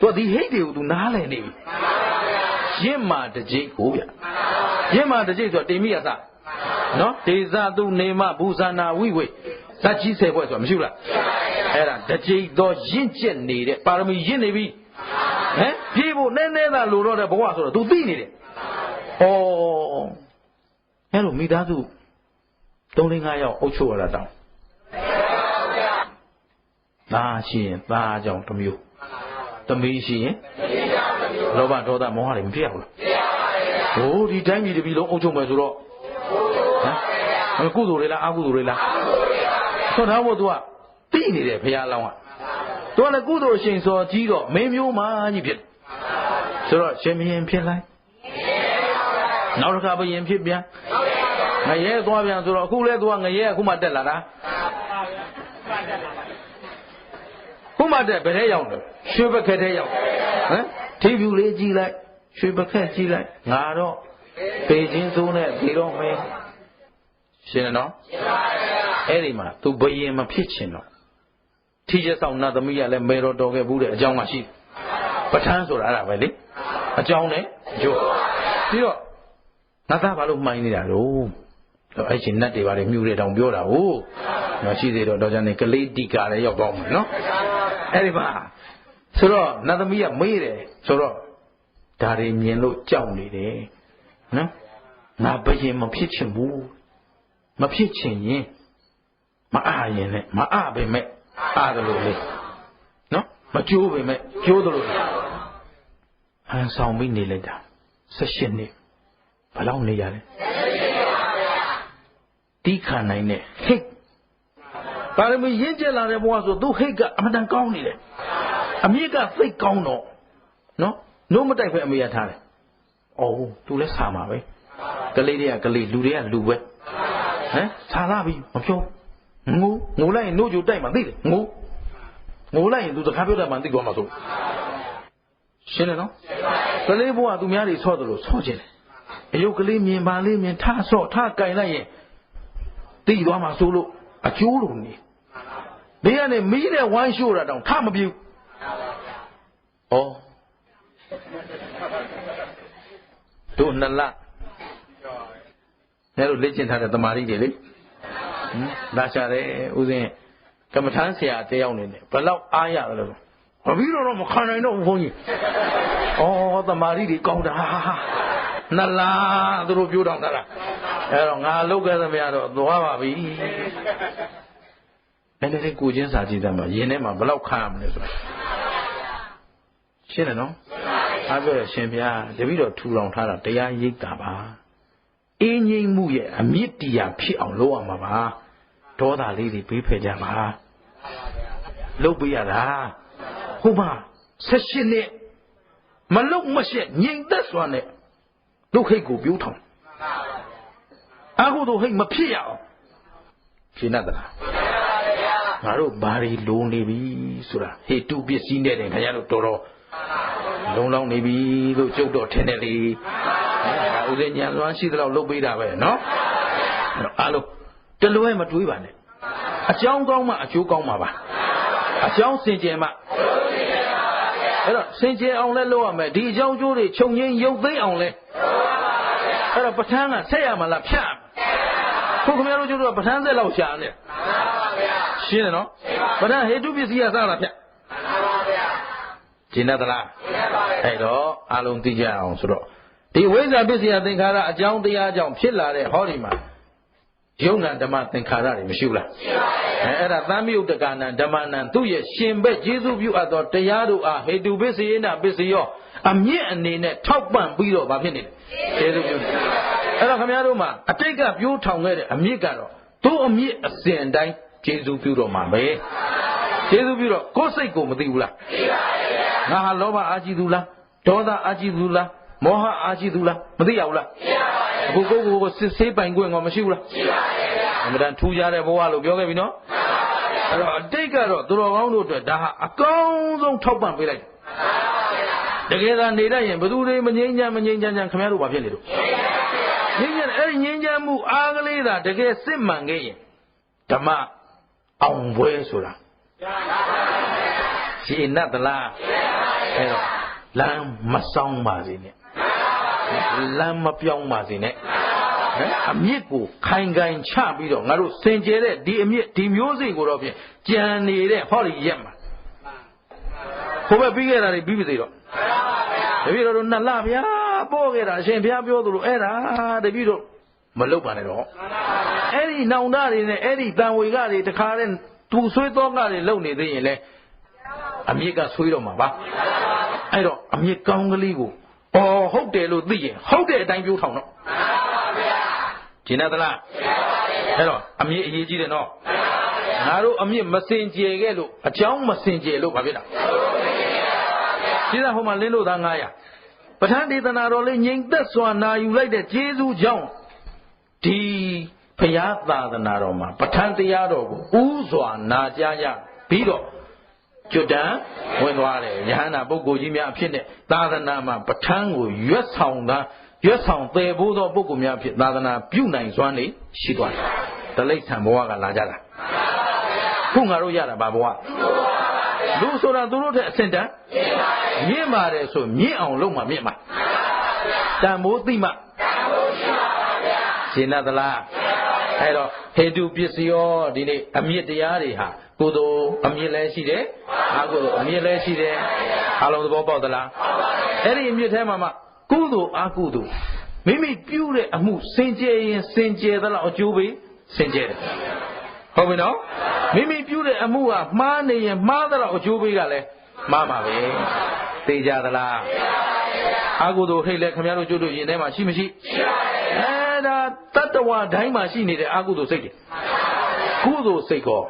သူဒီဟိတ်တွေကိုသူနားလည်နေပြီရင့်မာတကြိတ်ကိုဗျရင့်မာတကြိတ်ဆိုတော့တိမိရစနော်ဒေဇသူနေမဘူဇာနာဝိဝေဇတ်ကြီး10ဘွဲ့ဆိုတာမရှိဘူးလားအဲ့ဒါတကြိတ်တော့ရင့်ကျက်နေတဲ့ပါရမီရင့်နေပြီဟမ်ပြေဖို့နည်းနည်းသာလိုတော့တဲ့ဘဝဆိုတော့ तू သိနေတယ်ဩအဲ့လိုမိသားစု3-5 ယောက်အုပ်ချုပ်ရတာတောင်းသားရှိရင်သားကြောင့်တစ်မျိုးသမီးရှိရင်လောဘဒေါသမောဟတွေမဖြစ်ဘူးလားဟိုဒီတိုင်းပြည်တစ်ပြည်လုံးအုပ်ချုပ်မယ်ဆိုတော့ဟမ်ကုသိုလ်တွေလားအကုသိုလ်တွေလားဆိုတော့ဘုသူကသိနေတယ်ဘုရားလောင်းကသူကလည်းကုသိုလ်ရှင်စောကြီးတော့မင်းမျိုးမကြီးဖြစ်ဆိုတော့ရှင်ဘုရင်ဖြစ်လိုက်နောက်တစ်ခါဘုရင်ဖြစ်ပြန်ငရဲသွားပြန်ဆိုတော့အခုလဲသူကငရဲအခုမှတက်လာတာခုမှတက်ဘယ်ထဲရောက်လဲရွှေပခက်ထဲရောက်ဟမ်ထီးဖြူလေးကြည့်လိုက်ရွှေပခက်ကြည့်လိုက်ငါတော့ပေချင်းစိုးနဲ့ဒီတော့မင်းရှင်းနော်အဲ့ဒီမှာသူဘယင်မဖြစ်ချင်တော့ထီးကျဆောင်နတ်သမီးကလည်းမေတော်တော်ခဲ့ဘူးတဲ့အကြောင်းကရှိပဋ္ဌာန်းဆိုတာအဲ့ဒါပဲလေအကြောင်းနဲ့ကျိုးပြီးတော့ငါသားဘာလို့မှိုင်းနေတာလို့အဲ့ချင်းနတ်တွေပါလေမြူတဲ့တောင်ပြောတာဟုတ်နော်ရှိသေးတော့တော့ကျန်နေကလေးတိကာလည်းရောက်တော့မယ်နော်အဲ့ဒီမှာဆိုတော့နတ်သမီးကမေးတယ်ဆိုတော့ဒါတွေမြင်လို့ကြောက်နေတယ်နော်ငါဘယင်မဖြစ်ချင်ဘူးမဖြစ်ချင်ရင်မအားရင်နဲ့မအားပဲမဲ့အားတယ်လို့လေနော်မကြိုးပဲမဲ့ကြိုးတယ်လို့ဟန်ဆောင်ပြီးနေလိုက်တာ18နှစ်ဘယ်လောက်နေရလဲတီးခံနိုင်တဲ့ဟိတ်ပါရမီရင့်ကျက်လာတဲ့ဘဝဆိုသူဟိတ်ကအမှန်တန်ကောင်းနေတယ်အမြင့်ကသိကောင်းတော့နော်နိုးမတိုက်ပဲအမေရထားတယ်အော်သူလည်းဆာမှာပဲကလေးတွေကကလေးလူတွေကလူပဲဟမ်ဆာလာပြီမဖြုံးငိုလိုက်ရင်နို့ကြိုတိုက်မှသိတယ်ငိုလိုက်ရင်သူစကားပြောတယ်မှသိသွားမှာဆိုရှင်းတယ်နော်ကလေးဘဝသူများတွေဆော့တယ်လို့ဆော့ခြင်းတယ်အယုတ်ကလေးမြင်ပါလေးမြင်ထဆော့ထကင်လိုက်ရင်သိသွားမှာဆိုလို့အကျိုးလို့နေဘေးကနေမီးနဲ့ဝိုင်းရှို့တာတောင်ထမပြေဘူးဩတို့နှစ်လနဲ့တို့လေ့ကျင့်ထားတဲ့တမာရီတွေလေဒါချတယ်ဥစဉ်ကမ္မထမ်းဆရာတယောက်နေတယ်ဘယ်လောက်အားရလဲလို့ဘပြီးတော့မခံနိုင်တော့ဘူးဘုန်းကြီးဩတမာရီတွေကောင်းတာနှစ်လသူတို့ပြောတောင်းတာလားအဲ့တော့ငါလုတ်ခဲ့သမျှတော့သွားပါပြီအဲ့ဒီကိုချင်းစာကြည့်တယ်မှာယင်ထဲမှာဘယ်လောက်ခံရမလဲဆိုတော့ရှင်းတယ်နော်အားပြောရှင်ဘုရားတပည့်တော်ထူထောင်ထားတာတရားရိပ်တာပါ အင်းငိမ့်မှုရဲ့အမြင့်တရားဖြစ်အောင်လုပ်ရမှာပါဒေါသလေးတွေပေးဖယ်ကြပါလုပ်ပေးရတာဟုတ်ပါ16နှစ်မလုံမရှက်ငြိမ်သက်စွာနဲ့ဒုက္ခိတ်ကိုပြိုးထောင်အကုသိုလ်ဟိတ်မဖြစ်ရအောင်ရှင်းတတ်လားငါတို့ဘာတွေလုံနေပြီဆိုတာဟေတုပစ္စည်းနဲ့တင်ခင်ဗျားတို့တော်တော်လုံလောက်နေပြီလို့ကျုပ်တော့ထင်တယ်လေဦးဇင်းညာလွမ်းရှိသလောက်လုပ်ပေးတာပဲနော်အားလုံးတလွဲမတွေးပါနဲ့အကြောင်းကောင်းမှအကျိုးကောင်းမှာပါအကြောင်းစင်ကြယ်မှအဲ့တော့စင်ကြယ်အောင်လဲလုပ်ရမယ်ဒီအကြောင်းကျိုးတွေခြုံငင်းရုပ်သိမ်းအောင်လဲအဲ့တော့ပဋ္ဌာန်းကဆက်ရမှာလားဖြတ်ခုခင်ဗျားတို့ကျိုးတော့ပဋ္ဌာန်းဆက်လောက်ရှာနေရှင်းတယ်နော်ပဋ္ဌာန်းဟေတုပစ္စည်းကစတာဖြတ်ရှင်းတတ်လားအဲ့တော့အလုံးသိကြအောင်ဆိုတော့ဒီဝိဇ္ဇာပစ္စယသင်္ခါရအကြောင်းတရားကြောင့်ဖြစ်လာတဲ့ဟောဒီမှာယုံနာဓမ္မသင်္ခါရတွေမရှိဘူးလားအဲ့ဒါသံမြုပ်တက္ကနံဓမ္မနံသူ့ရဲ့ရှင်ဘက်ကျေးဇူးပြုအပ်သောတရားတို့အားဟေတုပစ္စယေနပစ္စယောအမြင့်အနေနဲ့ထောက်ပံ့ပြီးတော့ဗာဖြစ်နေတယ်ကျေးဇူးပြုအဲ့တော့ခင်ဗျားတို့မှာအတိတ်ကပြိုးထောင်ခဲ့တဲ့အမြင့်ကတော့သူ့အမြင့်အစဉ်အတိုင်းကျေးဇူးပြုတော့မှာပဲကျေးဇူးပြုတော့ကိုယ်စိတ်ကိုမသိဘူးလားသိပါရဲ့ငါဟာလောဘအာကြည့်သူလားဒေါသအာကြည့်သူလားမောဟအာကြည့်သူလားမသိရဘူးလားသိပါရဲ့အခုကိုယ်ကိုစစ်ဆေးပိုင်ခွင့်ကောမရှိဘူးလားရှိပါရဲ့အမှန်တန်ထူးခြားတဲ့ဘဝလို့ပြောခဲ့ပြီနော်အဲ့တော့အတိတ်ကတော့သူတော်ကောင်းတို့အတွက်ဒါဟာအကောင်းဆုံးထောက်ပံ့ပေးလိုက်တကယ်သာနေတတ်ရင်ဘယ်သူတွေမငြိမ်းချမ်းခင်ဗျားတို့ဘာဖြစ်နေလို့ငြိမ်းချမ်းအဲ့ဒီငြိမ်းချမ်းမှုအားကလေးသာတကယ်စစ်မှန်ခဲ့ရင်ဓမ္မအောင်ပွဲဆိုတာရှင်းနတ်သလားအဲ့တော့လမ်းမဆောင်ပါစေနဲ့လမ်းမပြောင်းပါစေနဲ့အမြစ်ကိုခိုင်ခိုင်ချပြီးတော့ငါတို့စင်ကြယ်တဲ့ဒီအမြစ်ဒီမျိုးစိကိုတော့ဖြင့်ကြံနေတဲ့ဟောဒီရက်မှာဟိုဘက်ပြီးခဲ့တာတွေပြီးပြီသေးတော့တပည့်တော်တို့နှစ်လဗျာပို့ခဲ့တာအရှင်ဘုရားပြောသလိုအဲ့ဒါတပည့်တော်မလုပ်ပါနဲ့တော့အဲ့ဒီနောင်တတွေနဲ့အဲ့ဒီတန်ဝေကတွေတခါတဲ့သူဆွေးသောကတွေလုံနေသေးရင်လေအမြစ်ကဆွေးတော့မှာပါအဲ့တော့အမြစ်ကောင်းကလေးကိုဟုတ်တယ်လို့သိရင်ဟုတ်တဲ့အတိုင်းပြောထောင်တော့ကျင်သလားအဲ့တော့အမြစ်အရေးကြီးတယ်နော်ငါတို့အမြစ်မစင်ကြယ်ခဲ့လို့အကြောင်းမစင်ကြယ်လို့ဘာဖြစ်တာကျင်းဟိုမှာလင်းလို့သား900ပဋ္ဌာန်းဒေသနာတော်လေးငြိမ်သက်စွာနာယူလိုက်တဲ့ကျေးဇူးကြောင့်ဒီဘုရားသာသနာတော်မှာပဋ္ဌာန်းတရားတော်ကိုဥစွာနာကြားရပြီးတော့ကျွတ်တန်ဝင်သွားတယ်ယဟန္တာပုဂ္ဂိုလ်ကြီးများအဖြစ်နဲ့သာသနာမှာပဋ္ဌာန်းကိုရွတ်ဆောင်ပယ်ဖို့သောပုဂ္ဂိုလ်များဖြစ်သာသနာပြုနိုင်စွမ်းနေရှိသွားတယ်တလိษံဘဝကလာကြတာခုငါတို့ရတာဘာဘဝလူဆိုတာသူတို့တဲ့အဆင့်တန်းမြင့်ပါတယ်ဆိုမြင့်အောင်လုပ်မှမြင့်မှာတန်မိုးသိမှရှင်းသလားအဲ့တော့ဟေတုပစ္စယောဒီနေ့အမြင့်တရားတွေဟာကုသိုလ်အမြင့်လည်းရှိတယ်အကုသိုလ်အမြင့်လည်းရှိတယ်အားလုံးသဘောပေါက်သလားအဲ့ဒီအမြင့်ထဲမှာမှကုသိုလ်အကုသိုလ်မိမိပြုတဲ့အမှုစင်ကြယ်ရင်စင်ကြယ်သလောက်အကျိုးပေးစင်ကြယ်တယ်ဟုတ်ပြီနော်မိမိပြုတဲ့အမှုဟာမှားနေရင်မှားသလောက်အကျိုးပေးကလည်းမှားပါပဲသိကြသလားအကုသိုလ်ဟိတ်လည်းခင်ဗျားတို့ကျွတ်တို့ရင်ထဲမှာရှိမရှိရှိပါဘူးအဲ့ဒါတတ္တဝါတိုင်းမှာရှိနေတဲ့အကုသိုလ်စိတ်တွေကုသိုလ်စိတ်ကော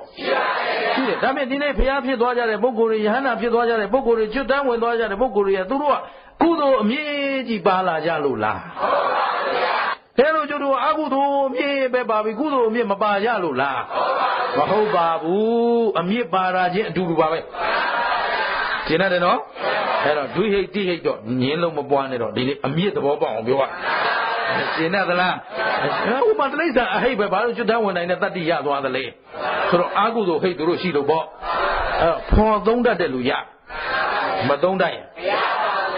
ရှိတယ်ဒါပေမဲ့ဒီနေ့ဘုရားဖြစ်သွားကြတဲ့ပုဂ္ဂိုလ်တွေယဟန္တာဖြစ်သွားကြတဲ့ပုဂ္ဂိုလ်တွေကျွတ်တန်းဝင်သွားကြတဲ့ပုဂ္ဂိုလ်တွေကသူတို့ကကုသိုလ်အမြင့်ကြီးပါလာကြလို့လားဟုတ်ပါဘူးခင်ဗျားတို့ကျွတ်တို့အကုသိုလ်အမြင့်ပဲပါပြီကုသိုလ်အမြင့်မပါကြလို့လားမဟုတ်ပါဘူးအမြင့်ပါတာချင်းအတူတူပါပဲကျင်ရတယ်နော်အဲ့တော့ဒွိဟိတ်တိဟိတ်တော့ညင်းလုံးမပွားနဲ့တော့ဒီနေ့အမြင့်သဘောပေါက်အောင်ပြောရကျင်ရသလားဥပမာတိဋ္ဌာအဟိတ်ပဲဘာလို့ကျွတ်တန်းဝင်နိုင်တဲ့တတ္တိရသွားသလဲဆိုတော့အာကုသိုလ်ဟိတ်တို့ရှိလို့ပေါ့အဲ့ဖော်သုံးတတ်တဲ့လူရမသုံးတတ်ရင်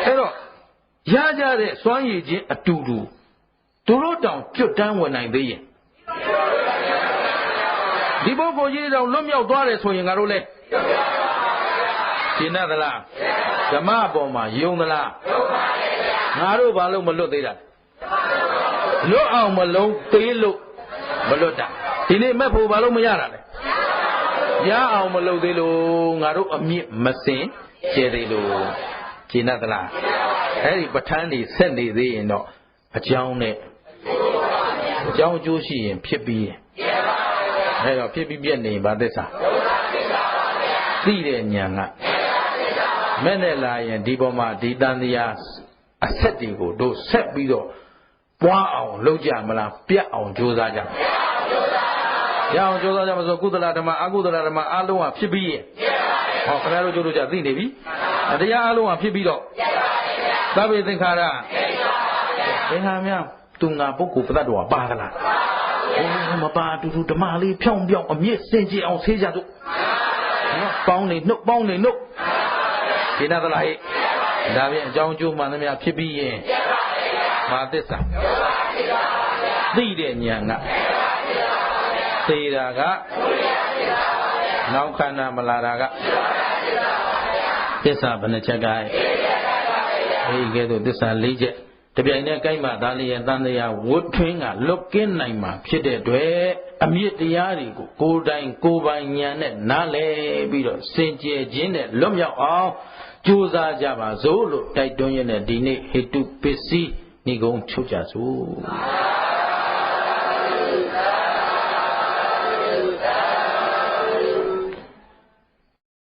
အဲ့တော့ရကြတဲ့စွမ်းရည်ချင်းအတူတူသူတို့တောင်ကျွတ်တန်းဝင်နိုင်သေးရင်ဒီပုဂ္ဂိုလ်ကြီးတောင်လွတ်မြောက်သွားတယ်ဆိုရင်ငါတို့လဲရှင်းသလားဓမ္မအပေါ်မှာယုံသလားငါတို့ဘာလို့မလွတ်သေးတာလွတ်အောင်မလုံးသေးလို့မလွတ်တာဒီနေ့မဲ့ဖို့ဘာလို့မရတာလဲရအောင်မလုပ်သေးလို့ငါတို့အမြင့်မစင်ကျဲသေးလို့ရှင်းသလားအဲ့ဒီပဋ္ဌာန်းတွေဆက်နေသေးရင်တော့အကြောင်းနဲ့ ကြောင်းကျိုးရှိရင်ဖြစ်ပြီးအဲ့တော့ဖြစ်ပြီးပြည့်နေဘာသစ္စာသိတဲ့ဉာဏ်ကမဲ့နဲ့လာရင်ဒီပေါ်မှာဒီတန်တရားအဆက်တွေကိုတို့ဆက်ပြီးတော့ပွားအောင်လုပ်ကြမလားပြတ်အောင်ကြိုးစားကြရအောင်ကြိုးစားကြမဆိုကုသလဓမ္မအကုသလဓမ္မအလုံးဟာဖြစ်ပြီးရဲ့ဟောခင်ဗျားတို့ကြိုးလို့ကြသိနေပြီတရားအလုံးဟာဖြစ်ပြီးတော့သဗ္ဗေသင်္ခါရဘယ်ဟာများသူငါပုဂ္ဂိုလ်ပတ္တတော်ပါသလားမပါတူတူဓမ္မလေးဖြောင်းပြောင်းအမြင့်စင်ကြယ်အောင်ဆေးကြစို့နော်ပေါင်းနေနှုတ်ပေါင်းနေနှုတ်ဒီနာသလားဟဲ့ဒါဖြင့်အကြောင်းကျိုးမှန်သမျှဖြစ်ပြီးရင်ဘာသစ္စာသိတဲ့ဉာဏ်ကသေတာကနောက်ခန္ဓာမလာတာကသစ္စာဘယ်နှချက်ကဲအဲဒီကဲ့သို့သစ္စာ၄ချက်တပြိုင်တည်းကိုက်မှသာလျက်တန်တရားဝတ်ထွင်းကလွတ်ကင်းနိုင်မှာဖြစ်တဲ့အတွက်အမြင့်တရားတွေကိုကိုယ်တိုင်ကိုယ်ပိုင်ဉာဏ်နဲ့နားလည်ပြီးတော့စင်ကြယ်ခြင်းနဲ့လွတ်မြောက်အောင်ကြိုးစားကြပါစို့လို့တိုက်တွန်းရတဲ့ဒီနေ့ဟိတုပစ္စည်းဏိဂုံးချုပ်ကြစို့